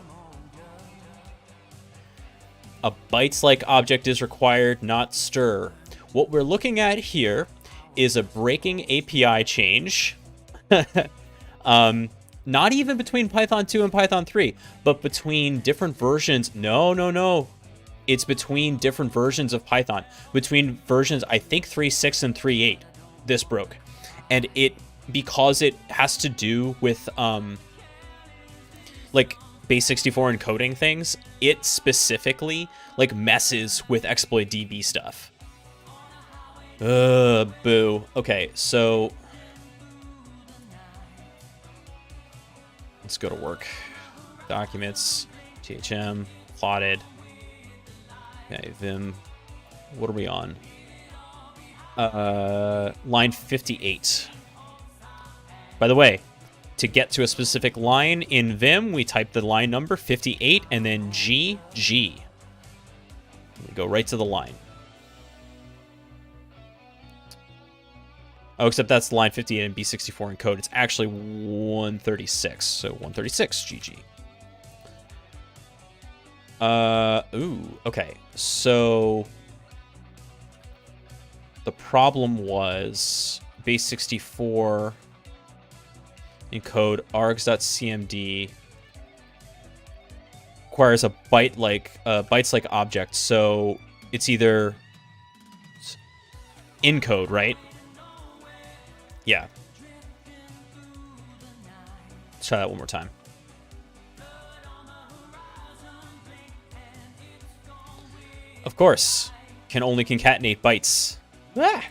A bytes-like object is required, not stir. What we're looking at here is a breaking API change. Not even between Python 2 and Python 3, but between different versions. No. It's between different versions of Python. Between versions, I think 3.6 and 3.8, this broke. And because it has to do with, like, base 64 encoding things, it specifically like messes with exploit DB stuff. Boo. Okay, so let's go to work. Documents, THM, plotted. Okay, Vim. What are we on? Line 58. By the way, to get to a specific line in Vim, we type the line number 58 and then G. We go right to the line. Oh, except that's line 58 in B64 encode. It's actually 136, so 136 GG. Okay. So the problem was base 64 encode args.cmd requires a bytes-like object, so it's either encode, right? Yeah. Let's try that one more time. Of course, can only concatenate bytes. Ah!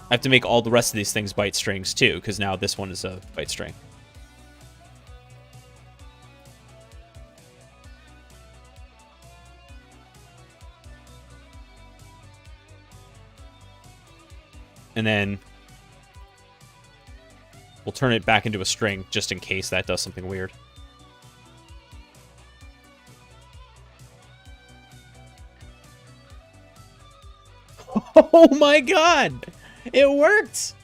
I have to make all the rest of these things byte strings too, because now this one is a byte string. And then we'll turn it back into a string just in case that does something weird. Oh my god! It worked!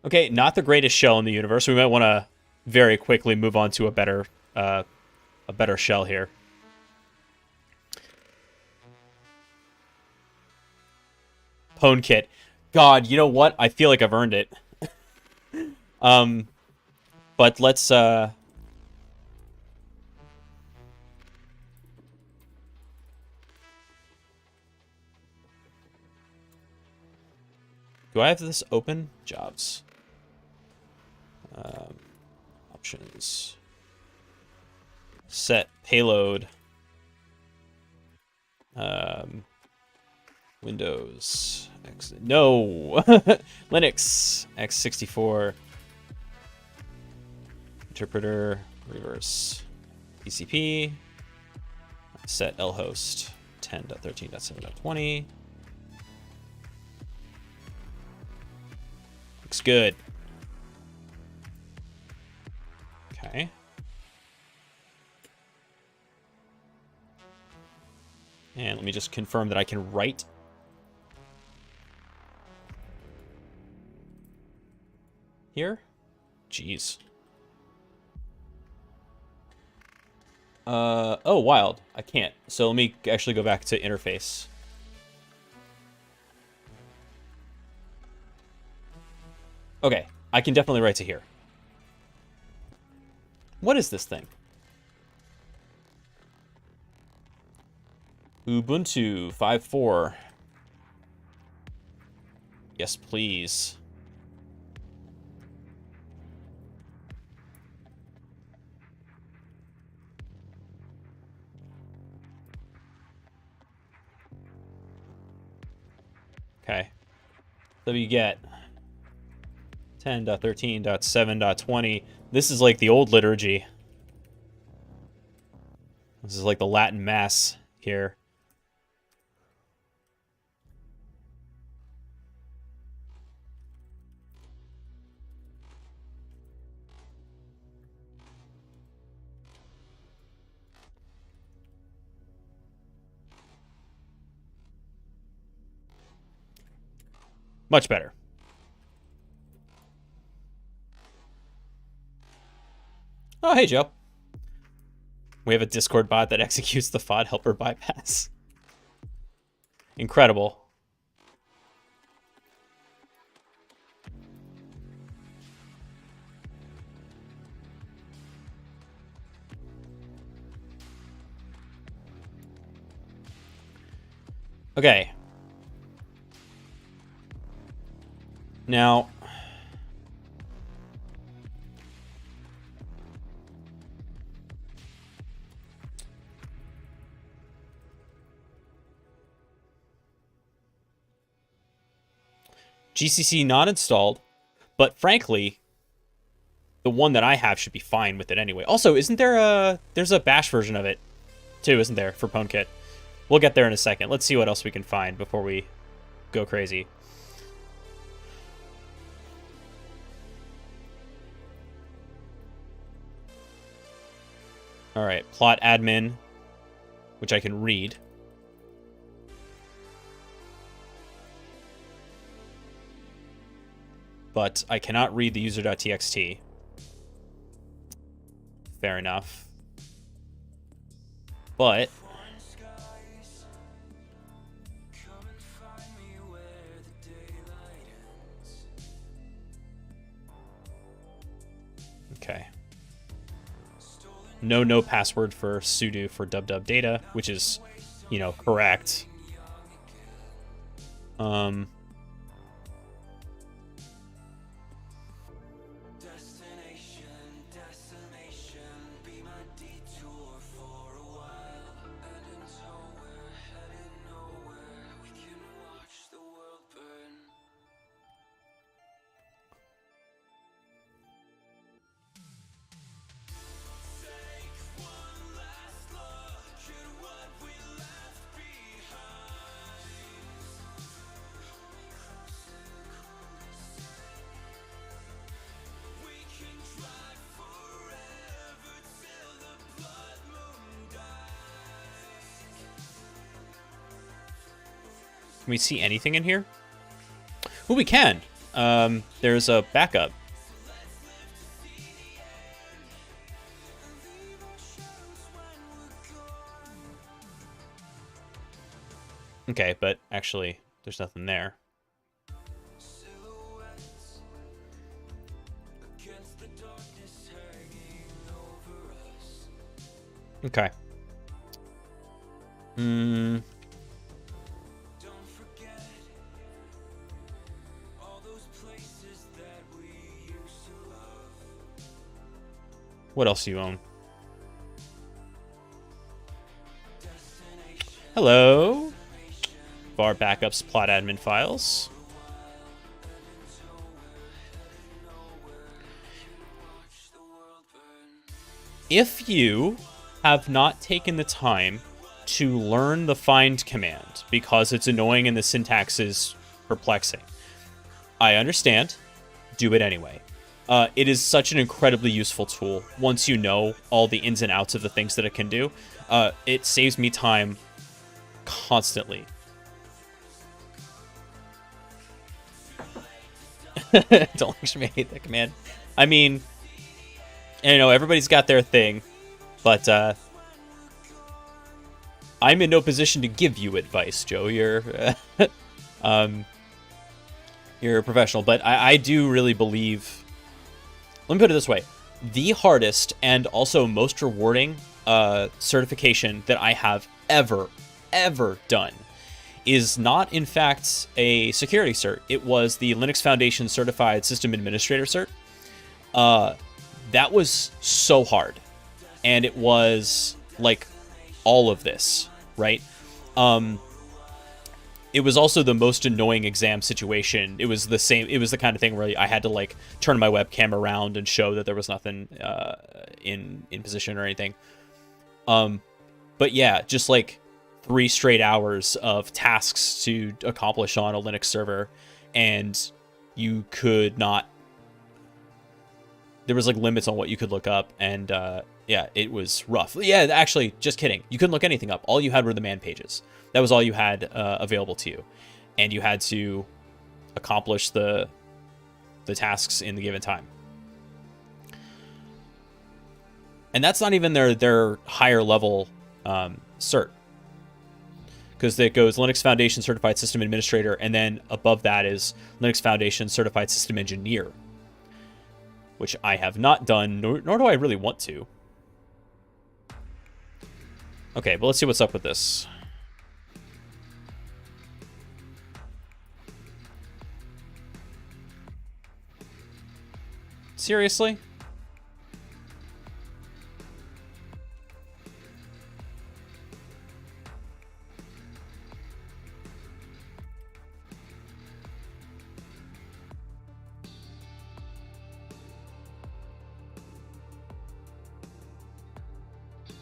Okay, not the greatest shell in the universe. We might want to very quickly move on to a better shell here. Pwn kit. God, you know what? I feel like I've earned it. But let's do I have this open? Jobs. Options. Set payload. Windows. No! Linux. x64. Interpreter. Reverse. TCP. Set lhost. 10.13.7.20. Looks good. Okay. And let me just confirm that I can write. Here? Jeez. Oh, wild. I can't. So let me actually go back to interface. Okay, I can definitely write to here. What is this thing? Ubuntu 5.4. Yes, please. Okay. So you get 10.13.7.20. This is like the old liturgy. This is like the Latin Mass here. Much better. Oh, hey, Joe. We have a Discord bot that executes the FOD helper bypass. Incredible. Okay. Now, GCC not installed, but frankly, the one that I have should be fine with it anyway. Also, isn't there there's a bash version of it too, isn't there, for PwnKit? We'll get there in a second. Let's see what else we can find before we go crazy. All right, plot admin, which I can read. But I cannot read the user.txt. Fair enough. But okay. No password for sudo for dub data, which is, you know, correct. Can we see anything in here? Oh, we can. There's a backup. Okay, but actually, there's nothing there. Okay. What else do you own? Hello. Var backups, plot admin files. If you have not taken the time to learn the find command because it's annoying and the syntax is perplexing, I understand. Do it anyway. It is such an incredibly useful tool. Once you know all the ins and outs of the things that it can do, it saves me time constantly. Don't actually hate that command. I mean, you know, everybody's got their thing, but I'm in no position to give you advice, Joe. You're you're a professional, but I do really believe. Let me put it this way. The hardest and also most rewarding certification that I have ever done is not, in fact, a security cert. It was the Linux Foundation Certified System Administrator cert. That was so hard. And it was, like, all of this, right? It was also the most annoying exam situation. It was the same. It was the kind of thing where I had to like turn my webcam around and show that there was nothing in position or anything. But yeah, just like 3 straight hours of tasks to accomplish on a Linux server, and you could not. There was like limits on what you could look up, and yeah, it was rough. Yeah, actually, just kidding. You couldn't look anything up. All you had were the man pages. That was all you had available to you, and you had to accomplish the tasks in the given time. And that's not even their higher level cert, because it goes Linux Foundation Certified System Administrator, and then above that is Linux Foundation Certified System Engineer, which I have not done, nor do I really want to. Okay, but let's see what's up with this. Seriously?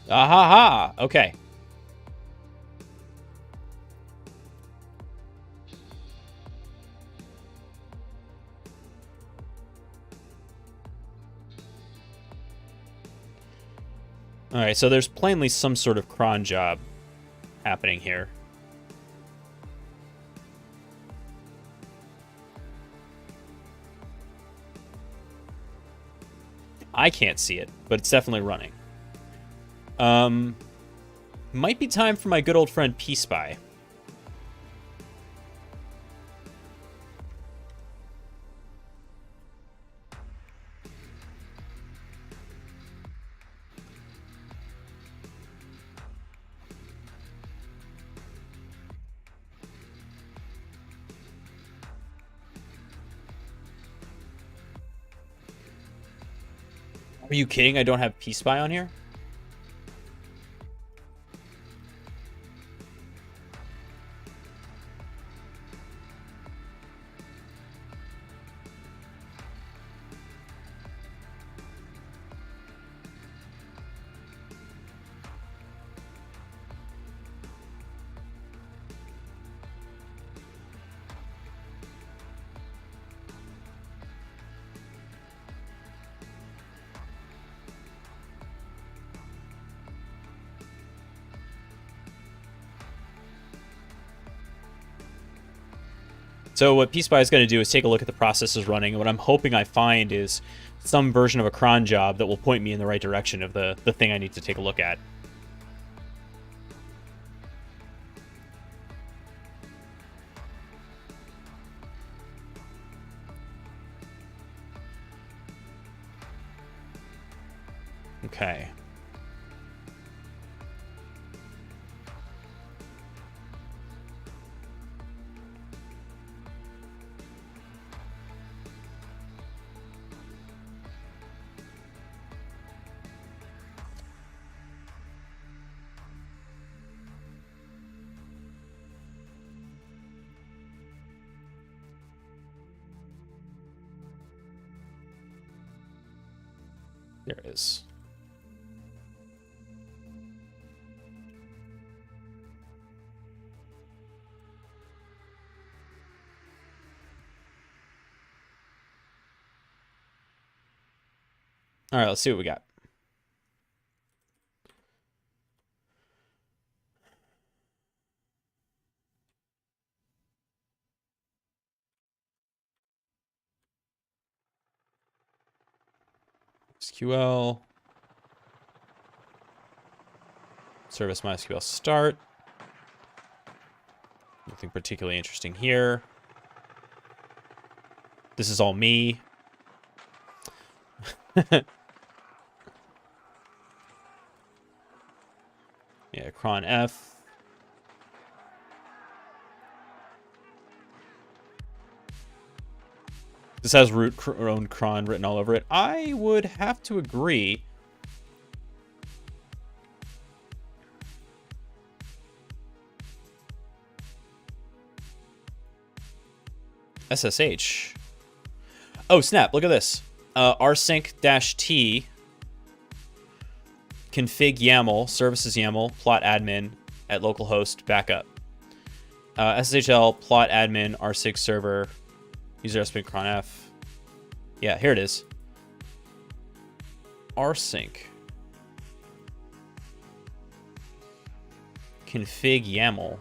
Aha! Okay. Alright, so there's plainly some sort of cron job happening here. I can't see it, but it's definitely running. Might be time for my good old friend P-Spy. Are you kidding? I don't have P-Spy on here? So what P-Spy is going to do is take a look at the processes running, and what I'm hoping I find is some version of a cron job that will point me in the right direction of the thing I need to take a look at. Okay. There it is. All right, let's see what we got. SQL. Service MySQL start. Nothing particularly interesting here. This is all me. Yeah, cron F. This has root own cron written all over it. I would have to agree. SSH. Oh, snap. Look at this. rsync-t config YAML, services YAML, plot admin at localhost backup. SSHL, plot admin, rsync server, user estimate cron F. Yeah, here it is. rsync. Config YAML.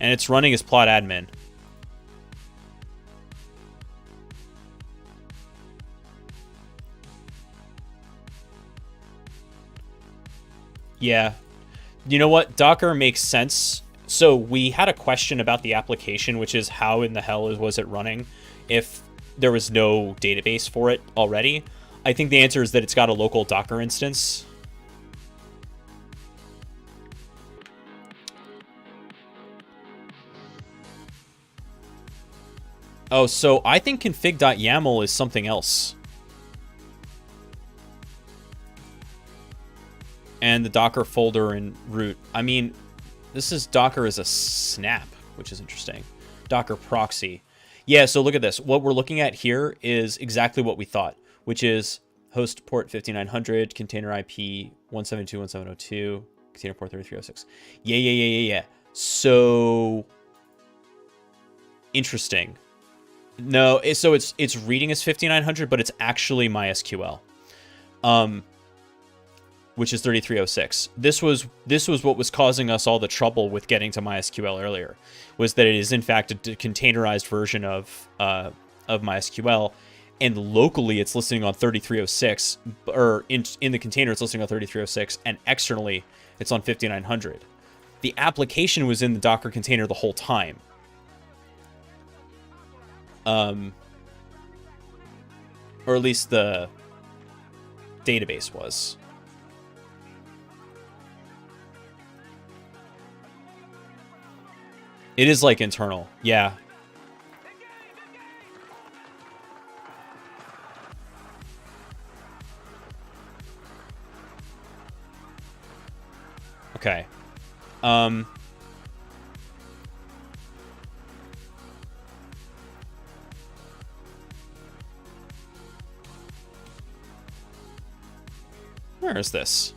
And it's running as plot admin. Yeah. You know what? Docker makes sense. So we had a question about the application, which is how in the hell was it running if there was no database for it already? I think the answer is that it's got a local Docker instance. Oh, so I think config.yaml is something else. And the Docker folder and root. I mean, this is Docker as a snap, which is interesting. Docker proxy. Yeah, so look at this. What we're looking at here is exactly what we thought, which is host port 5900, container IP 172.172.172, container port 3306. Yeah. So interesting. No, so it's reading as 5900, but it's actually MySQL, which is 3306. This was what was causing us all the trouble with getting to MySQL earlier, was that it is in fact a containerized version of MySQL, and locally it's listening on 3306, or in the container it's listening on 3306, and externally it's on 5900. The application was in the Docker container the whole time. Or at least the database was. It is like internal, yeah. Okay. Where is this?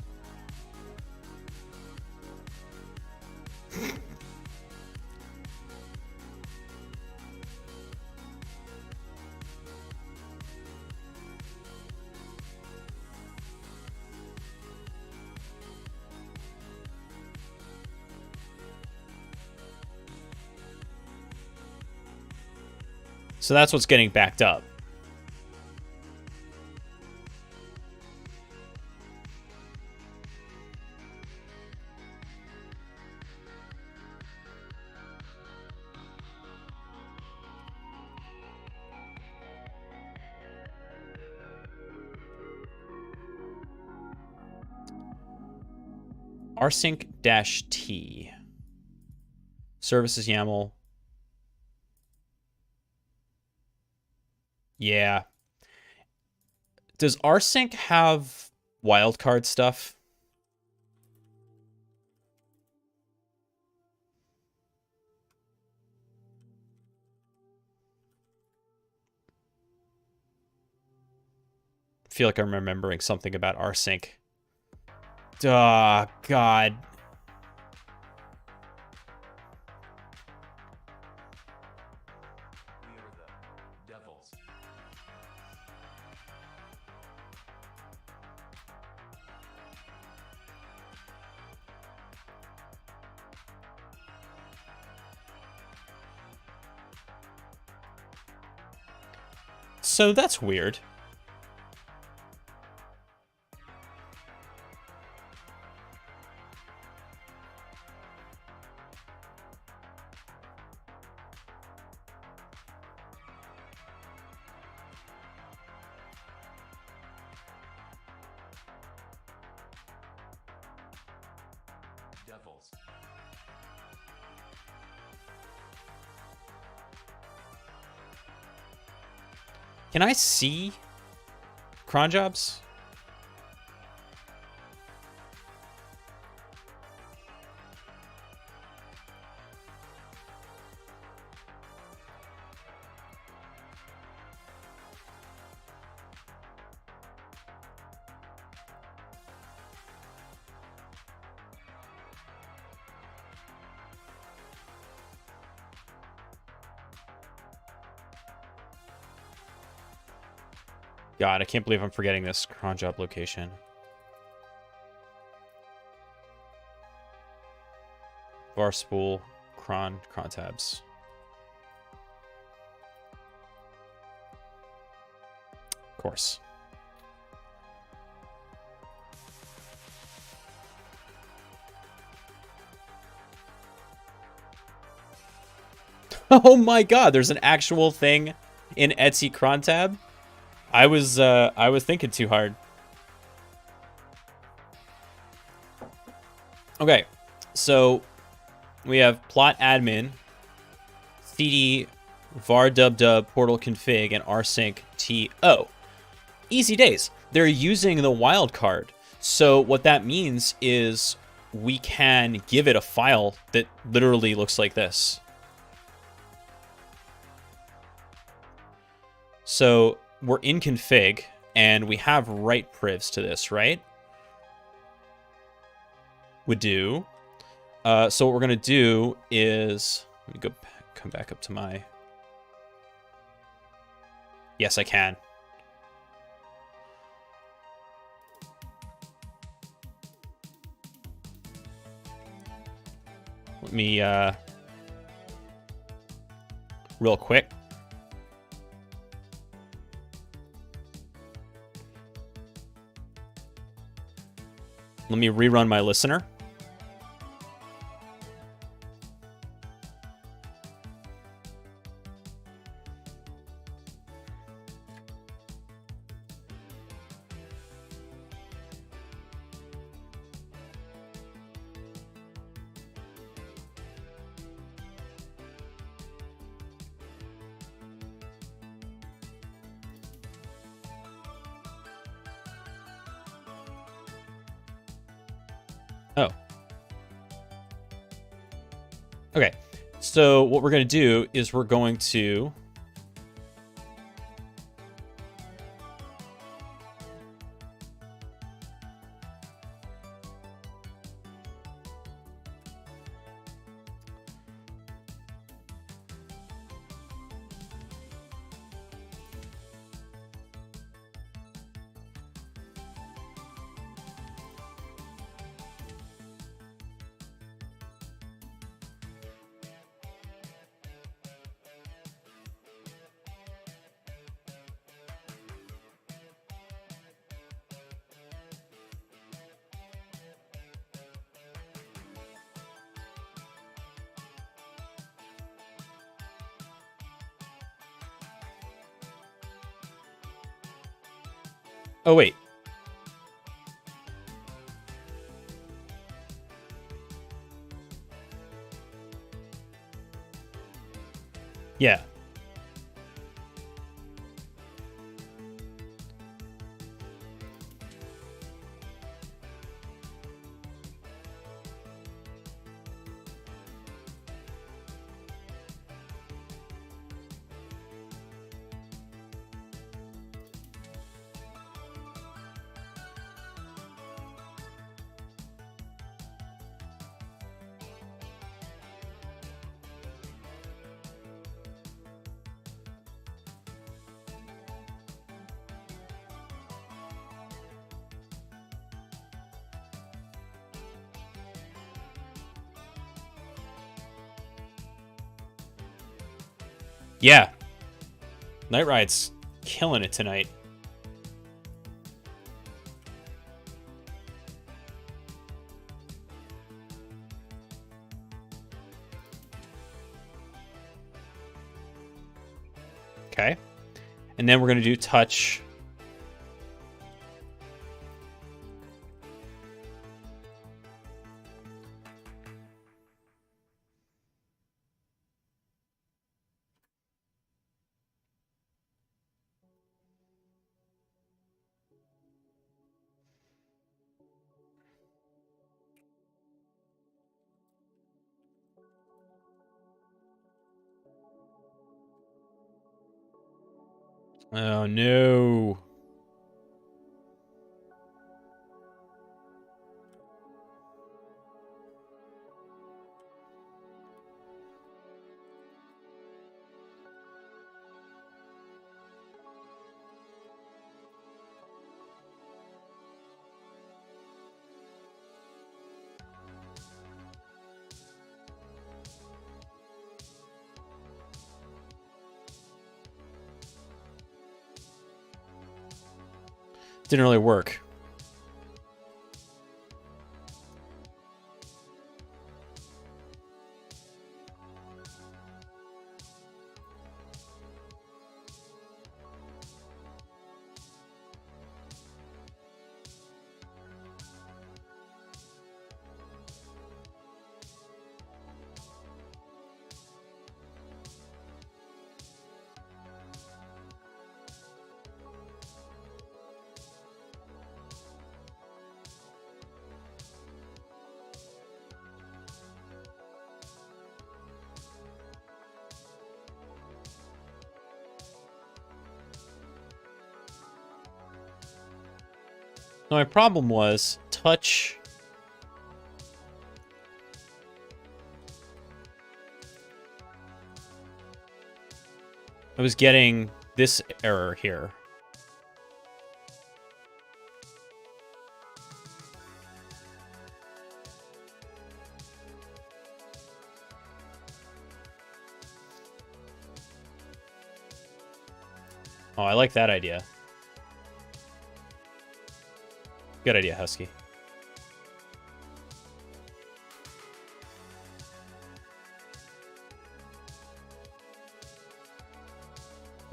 So that's what's getting backed up. rsync-t. Services YAML. Yeah. Does rsync have wildcard stuff? I feel like I'm remembering something about rsync. Oh, God. We are the devils. So that's weird. Devils. Can I see cron jobs? God, I can't believe I'm forgetting this cron job location. Var spool, cron tabs. Of course. Oh my God, there's an actual thing in Etsy cron tab. I was thinking too hard. Okay, so we have plot admin, cd var dub dub portal config and rsync to. Easy days. They're using the wildcard. So what that means is we can give it a file that literally looks like this. So we're in config and we have write privs to this, right? Would do. So what we're gonna do is, let me go come back up to my. Yes, I can. Let me real quick. Let me rerun my listener. Oh. Okay. So what we're going to do is we're going to oh, wait. Yeah. Yeah. Night Ride's killing it tonight. Okay. And then we're going to do touch. Oh, no. Didn't really work. So my problem was touch. I was getting this error here. Oh, I like that idea. Good idea, Husky.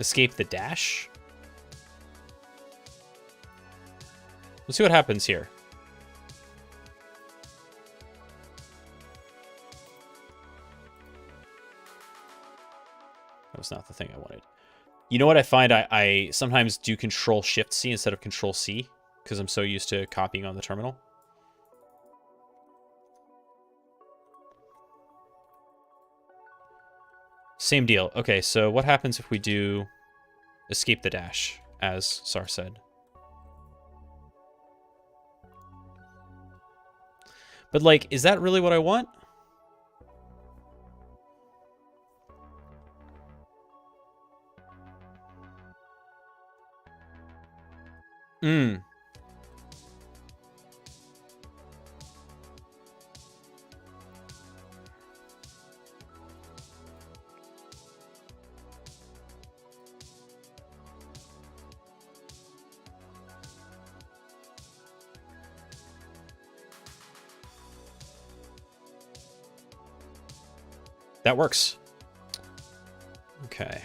Escape the dash? Let's see what happens here. That was not the thing I wanted. You know what I find? I sometimes do Control-Shift-C instead of Control-C because I'm so used to copying on the terminal. Same deal. Okay, so what happens if we do escape the dash, as Sar said? But, like, is that really what I want? Hmm. That works. Okay.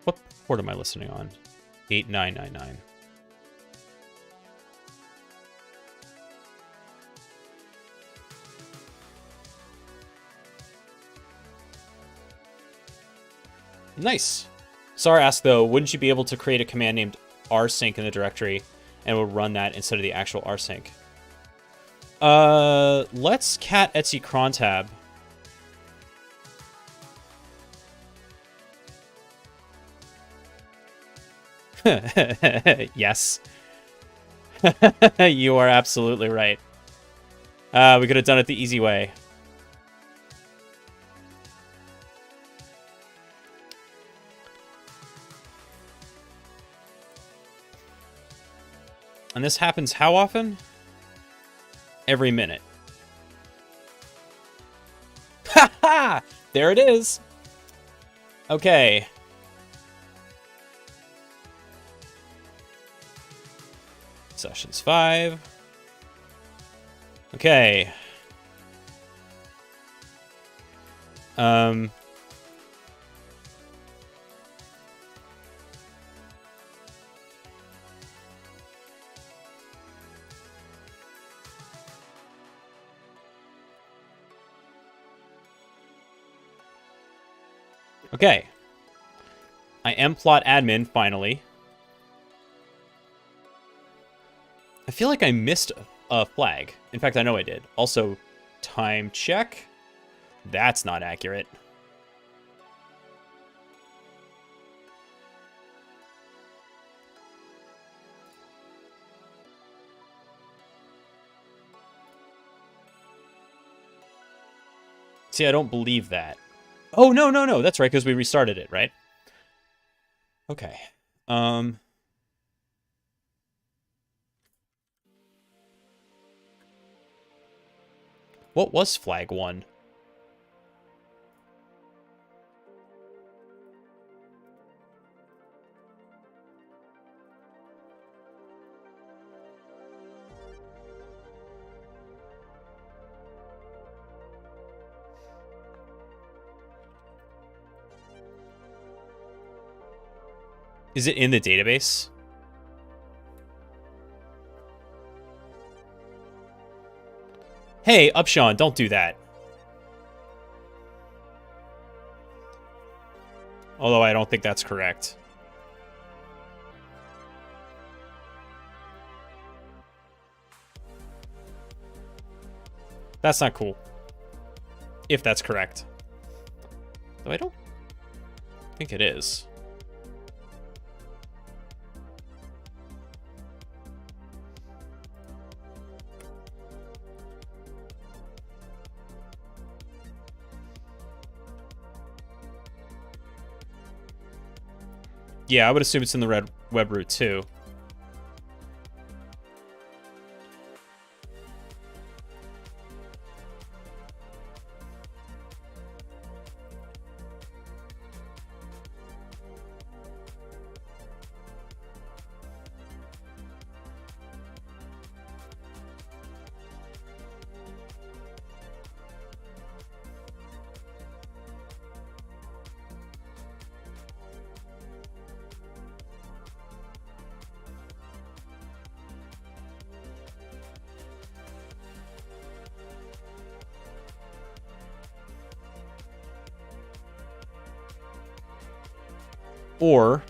What port am I listening on? 8999. Nice. Sar asked, though, wouldn't you be able to create a command named rsync in the directory and it would run that instead of the actual rsync? Let's cat etsy cron tab. Yes. You are absolutely right. We could have done it the easy way. And this happens how often? Every minute. Ha ha! There it is. Okay. Sessions 5. Okay. Okay. I am plot admin, finally. I feel like I missed a flag. In fact, I know I did. Also, time check. That's not accurate. See, I don't believe that. Oh, no, no, no. That's right, because we restarted it, right? Okay. What was flag 1? Is it in the database? Hey, Upshawn, don't do that. Although I don't think that's correct. That's not cool. If that's correct. Though I don't think it is. Yeah, I would assume it's in the red web root too. Or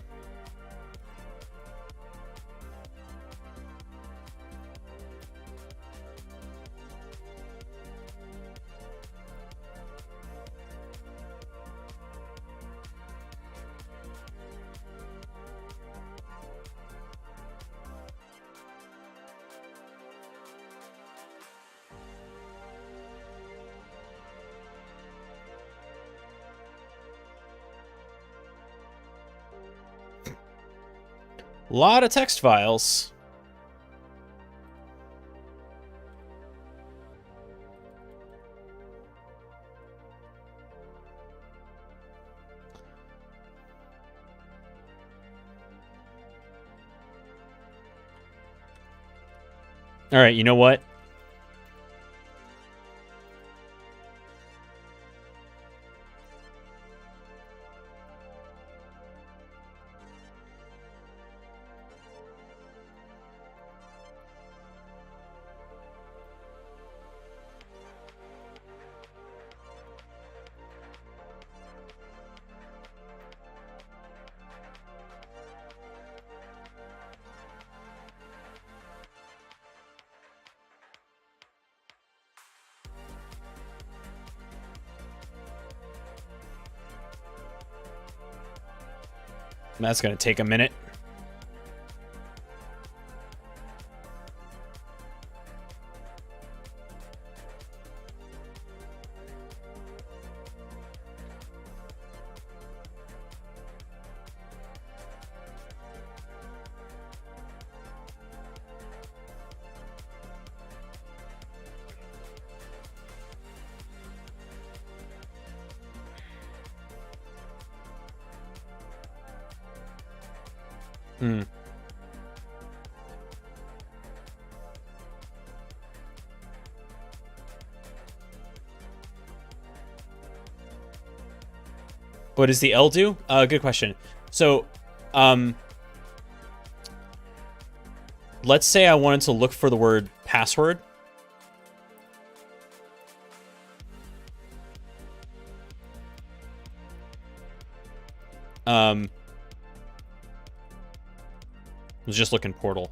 a lot of text files. All right, you know what? That's going to take a minute. Hmm. What does the L do? Good question. So, let's say I wanted to look for the word password. I was just looking portal.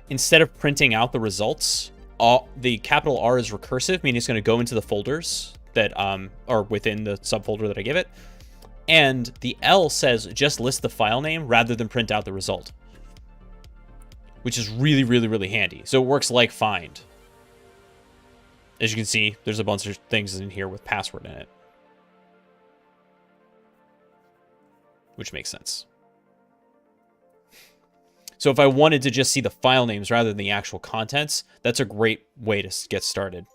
Instead of printing out the results, the capital R is recursive, meaning it's going to go into the folders that are within the subfolder that I give it. And the L says just list the file name rather than print out the result, which is really, really, really handy. So it works like find. As you can see, there's a bunch of things in here with password in it, which makes sense. So if I wanted to just see the file names rather than the actual contents, that's a great way to get started.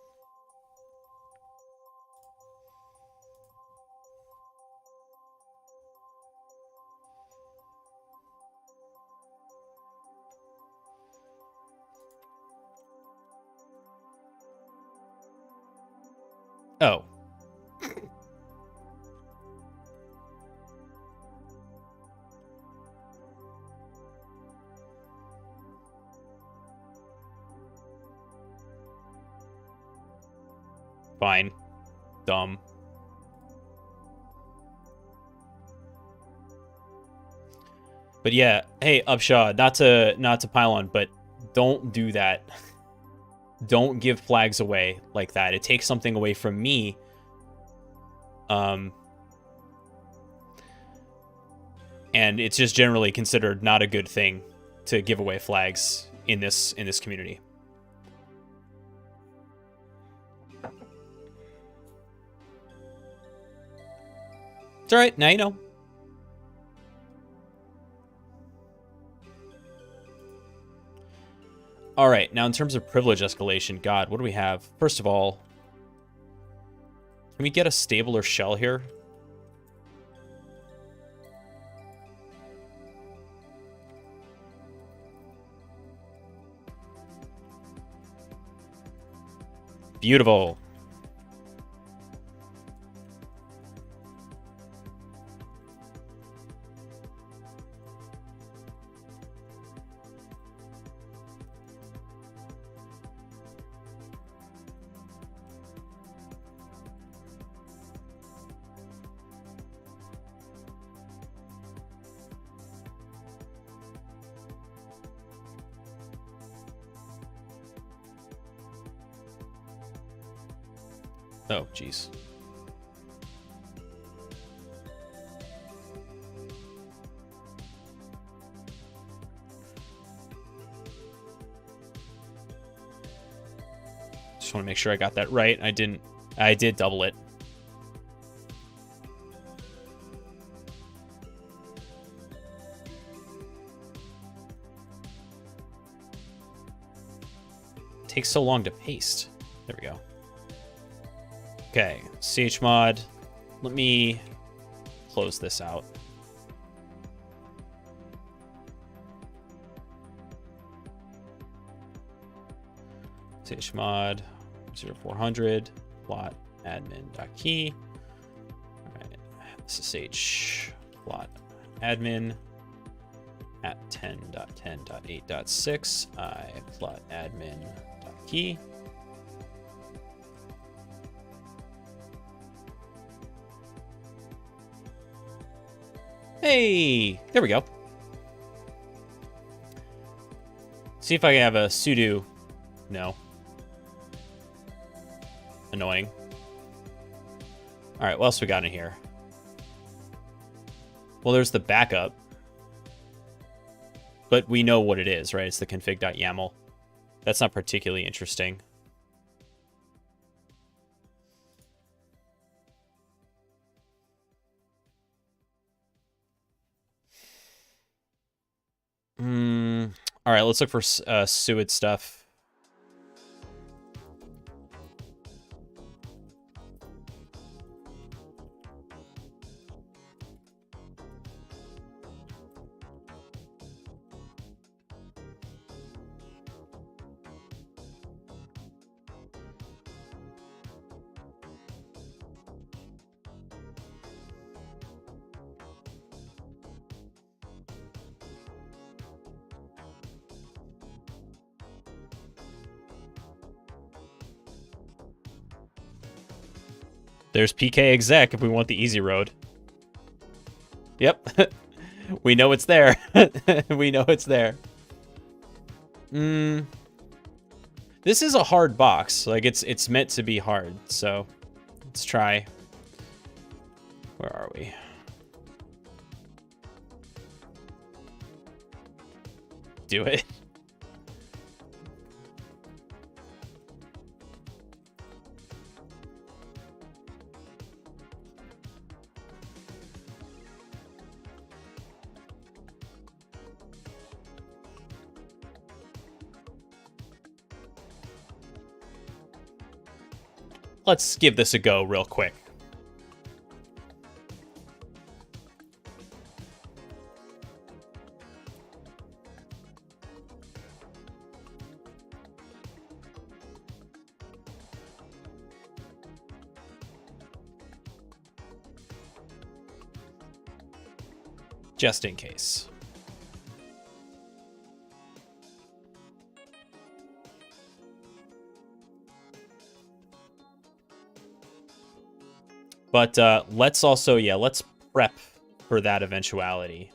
Oh. Fine. Dumb. But yeah, hey, Upshaw, not to pile on, but don't do that. Don't give flags away like that. It takes something away from me. And it's just generally considered not a good thing to give away flags in this community. It's all right. Now you know. All right. Now, in terms of privilege escalation, God, what do we have? First of all, can we get a stabler shell here? Beautiful. Oh, jeez. Just want to make sure I got that right. I did double it. It takes so long to paste. There we go. Okay, chmod. Let me close this out. Chmod 0400 plot admin.key. All right, ssh plot admin at 10.10.8.6 I plot admin.key. Hey, there we go. See if I can have a sudo. No. Annoying. All right, what else we got in here? Well, there's the backup. But we know what it is, right? It's the config.yaml. That's not particularly interesting. All right, let's look for suid stuff. There's PK exec if we want the easy road. Yep. We know it's there. We know it's there. This is a hard box. Like it's meant to be hard. So let's try. Where are we? Do it. Let's give this a go real quick. Just in case. But let's also, yeah, let's prep for that eventuality.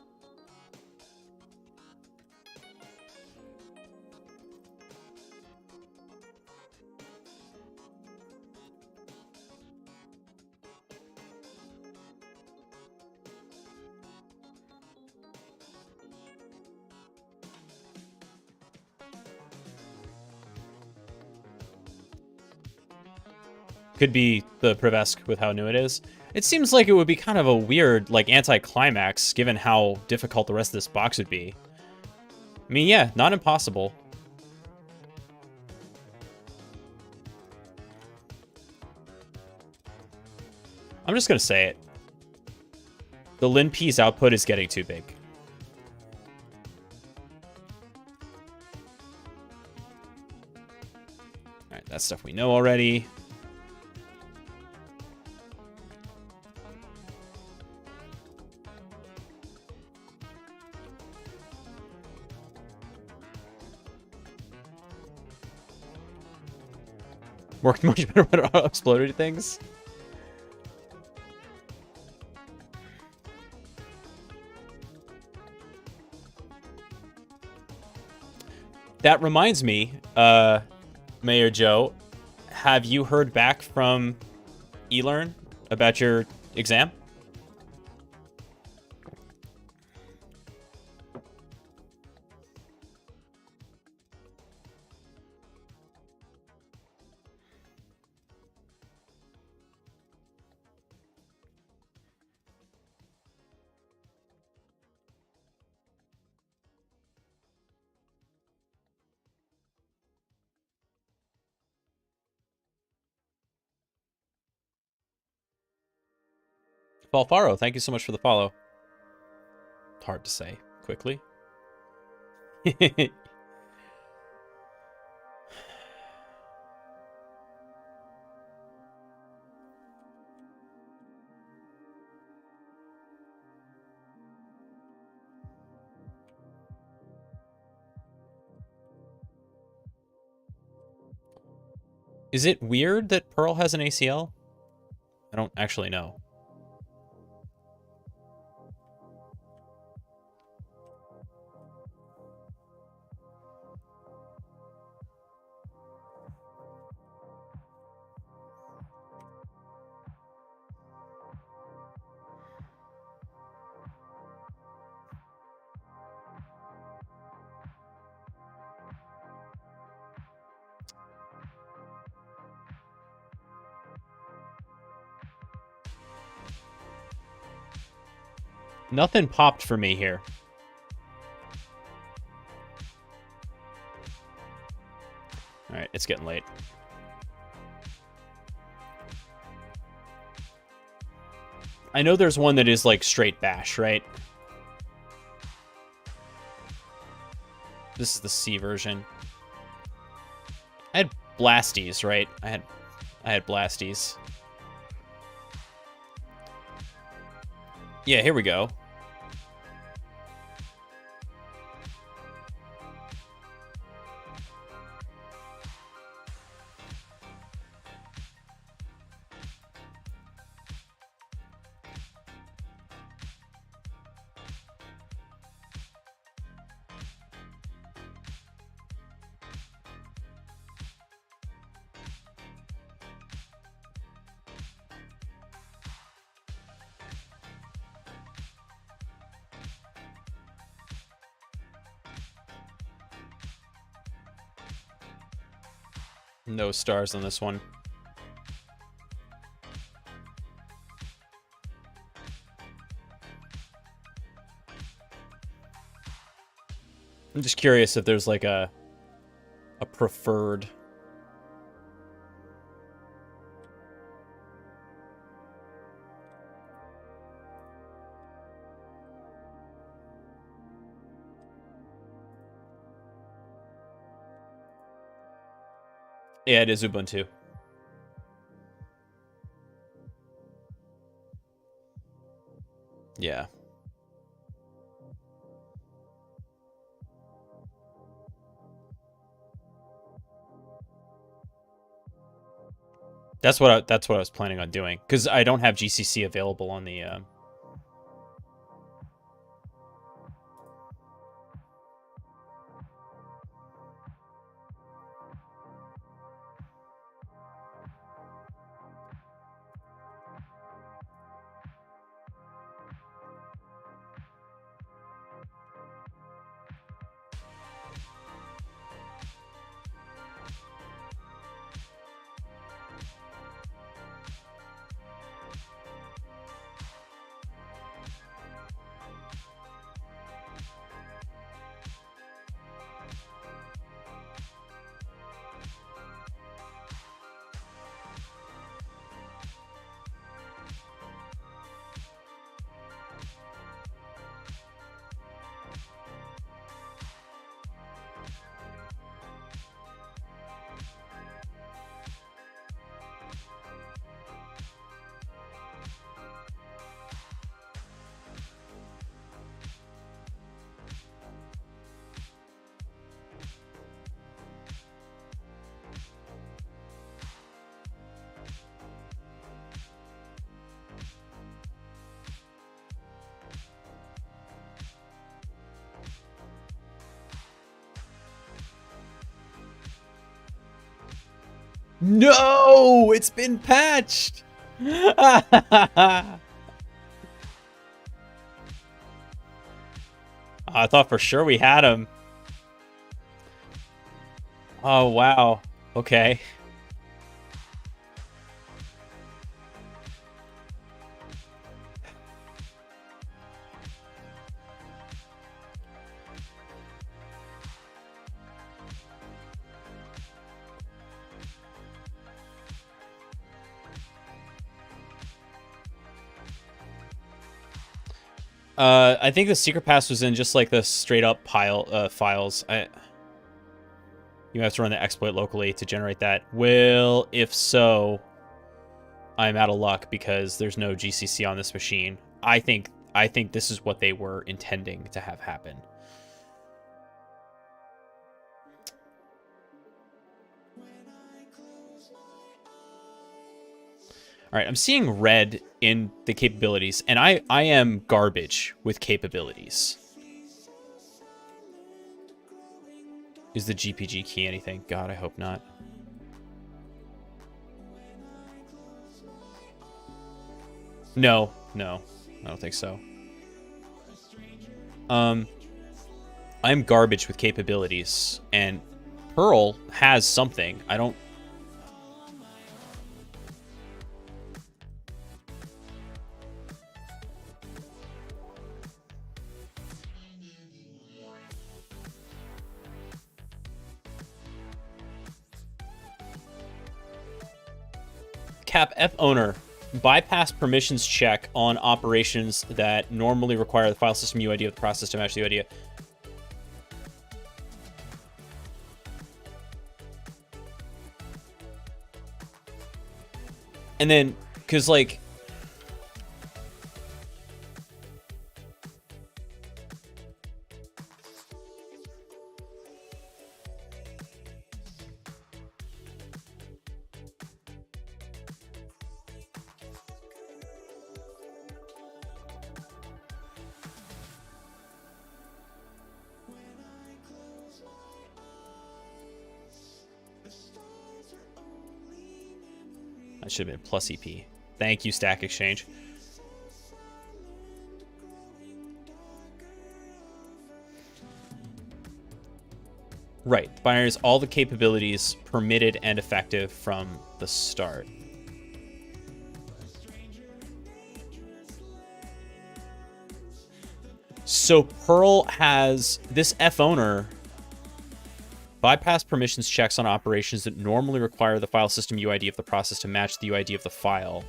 Could be the Prevesk with how new it is. It seems like it would be kind of a weird, like, anti-climax, given how difficult the rest of this box would be. I mean, yeah, not impossible. I'm just gonna say it. The Lin P's output is getting too big. Alright, that's stuff we know already. Worked much better when it exploded things. That reminds me, Mayor Joe, have you heard back from eLearn about your exam? Falfaro, thank you so much for the follow. Hard to say quickly. Is it weird that Pearl has an ACL? I don't actually know. Nothing popped for me here. Alright, it's getting late. I know there's one that is like straight bash, right? This is the C version. I had Blasties, right? I had Blasties. Yeah, here we go. No stars on this one. I'm just curious if there's like a preferred. Yeah, it is Ubuntu. Yeah. That's what I was planning on doing, because I don't have GCC available on the. No, it's been patched. I thought for sure we had him. Oh, wow. Okay. I think the secret pass was in just like the straight up files. You have to run the exploit locally to generate that. Well, if so, I'm out of luck because there's no GCC on this machine. I think this is what they were intending to have happen. All right, I'm seeing red in the capabilities, and I am garbage with capabilities. Is the GPG key anything? God, I hope not. No, I don't think so. I'm garbage with capabilities, and Pearl has something. I don't... Cap F owner, bypass permissions check on operations that normally require the file system UID of the process to match the UID. And then, because like, that should have been plus EP. Thank you, Stack Exchange. Right. The binary is all the capabilities permitted and effective from the start. So Pearl has this F owner bypass permissions checks on operations that normally require the file system UID of the process to match the UID of the file.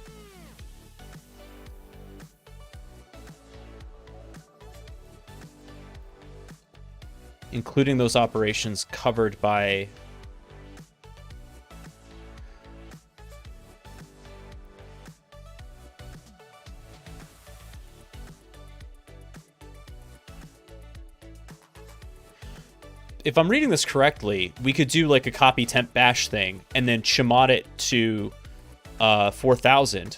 Including those operations covered by... If I'm reading this correctly, we could do like a copy temp bash thing and then chmod it to 4,000.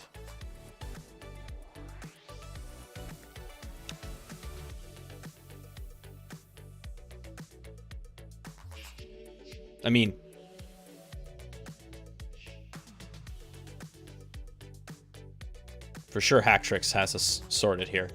I mean, for sure Hacktrix has us sorted here.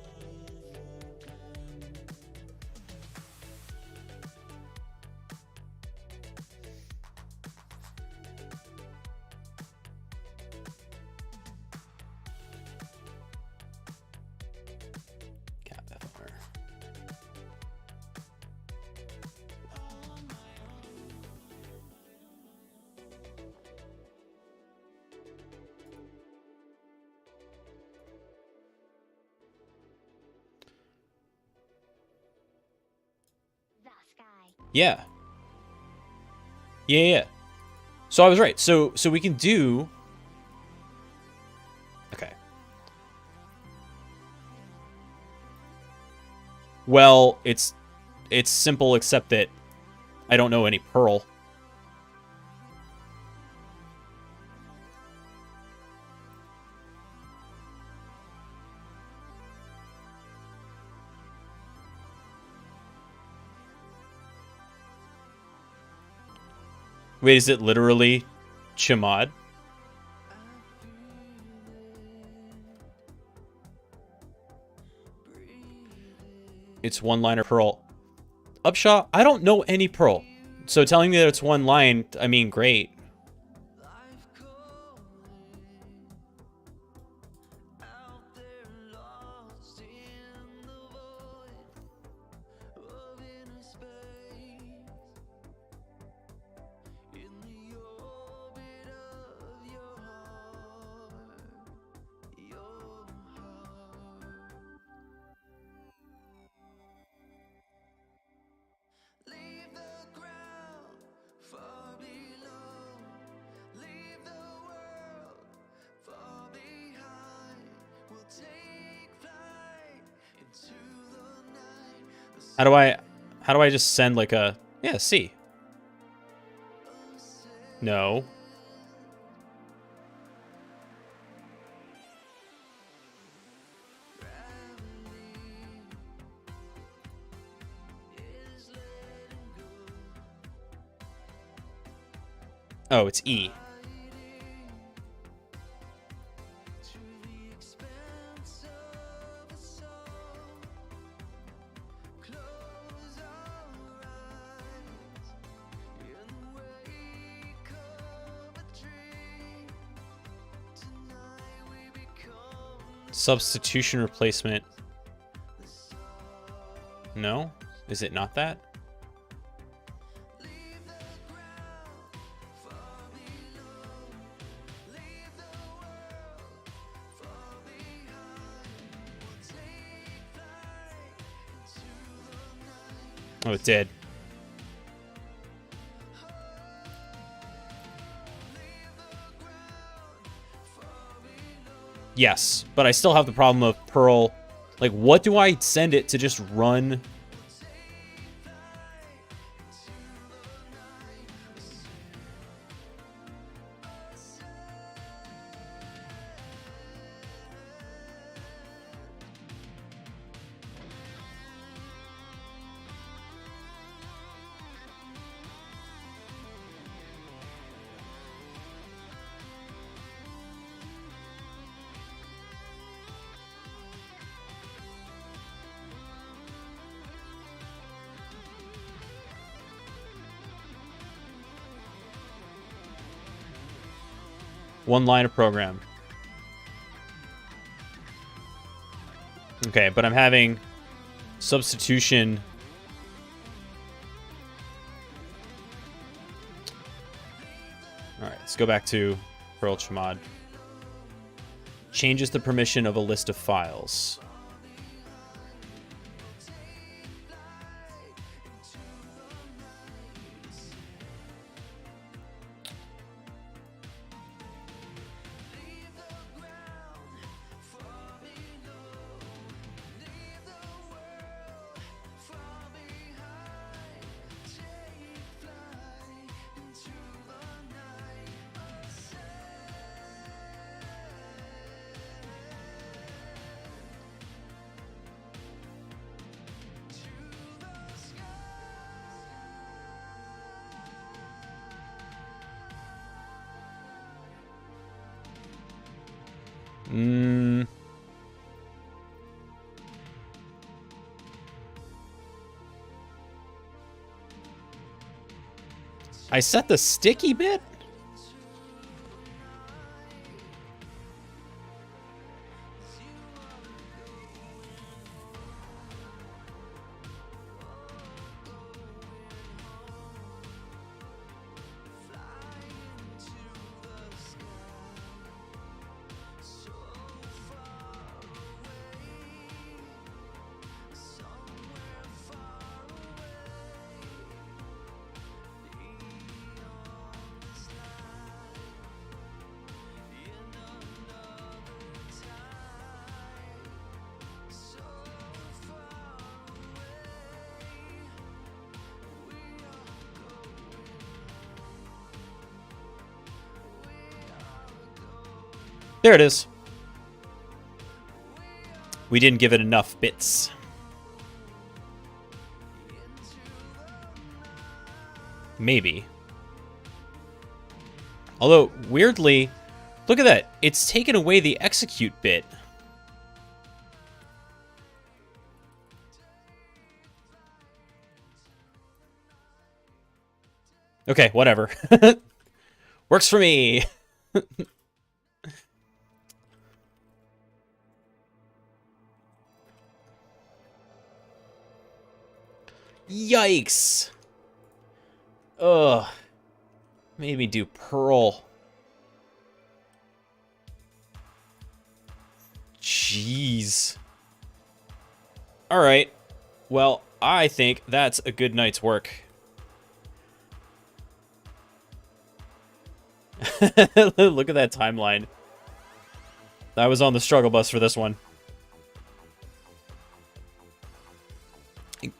Yeah. Yeah. So I was right. So we can do. Okay. Well, it's simple except that I don't know any Pearl. Wait, is it literally Chimad? It's one-liner Pearl. Upshaw, I don't know any Pearl. So telling me that it's one line, I mean, great. How do I just send like a, yeah, C. No. Oh, it's E. Substitution replacement. No? Is it not that? Oh, it did. Yes, but I still have the problem of Pearl. Like, what do I send it to just run? One line of program. Okay, but I'm having substitution. All right, let's go back to Pearl Chmod. Changes the permission of a list of files. I set the sticky bit? There it is. We didn't give it enough bits. Maybe. Although, weirdly, look at that. It's taken away the execute bit. Okay, whatever. Works for me. Yikes. Ugh. Made me do Pearl. Jeez. Alright. Well, I think that's a good night's work. Look at that timeline. I was on the struggle bus for this one.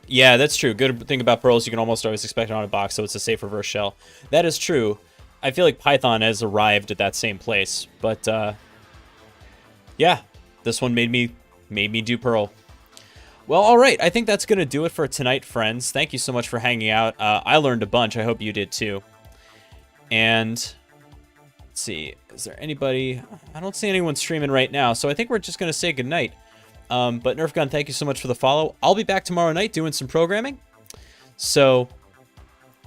Yeah, that's true. Good thing about Pearl is you can almost always expect it on a box, so it's a safe reverse shell. That is true. I feel like Python has arrived at that same place, but yeah, this one made me do Pearl. Well, all right. I think that's gonna do it for tonight, friends. Thank you so much for hanging out. I learned a bunch. I hope you did too. And let's see, is there anybody? I don't see anyone streaming right now, so I think we're just gonna say goodnight. But Nerfgun, thank you so much for the follow. I'll be back tomorrow night doing some programming. So,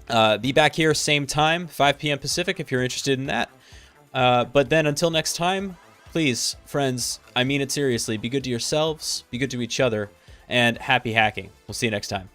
be back here same time, 5 p.m. Pacific, if you're interested in that. But then until next time, please, friends, I mean it seriously. Be good to yourselves, be good to each other, and happy hacking. We'll see you next time.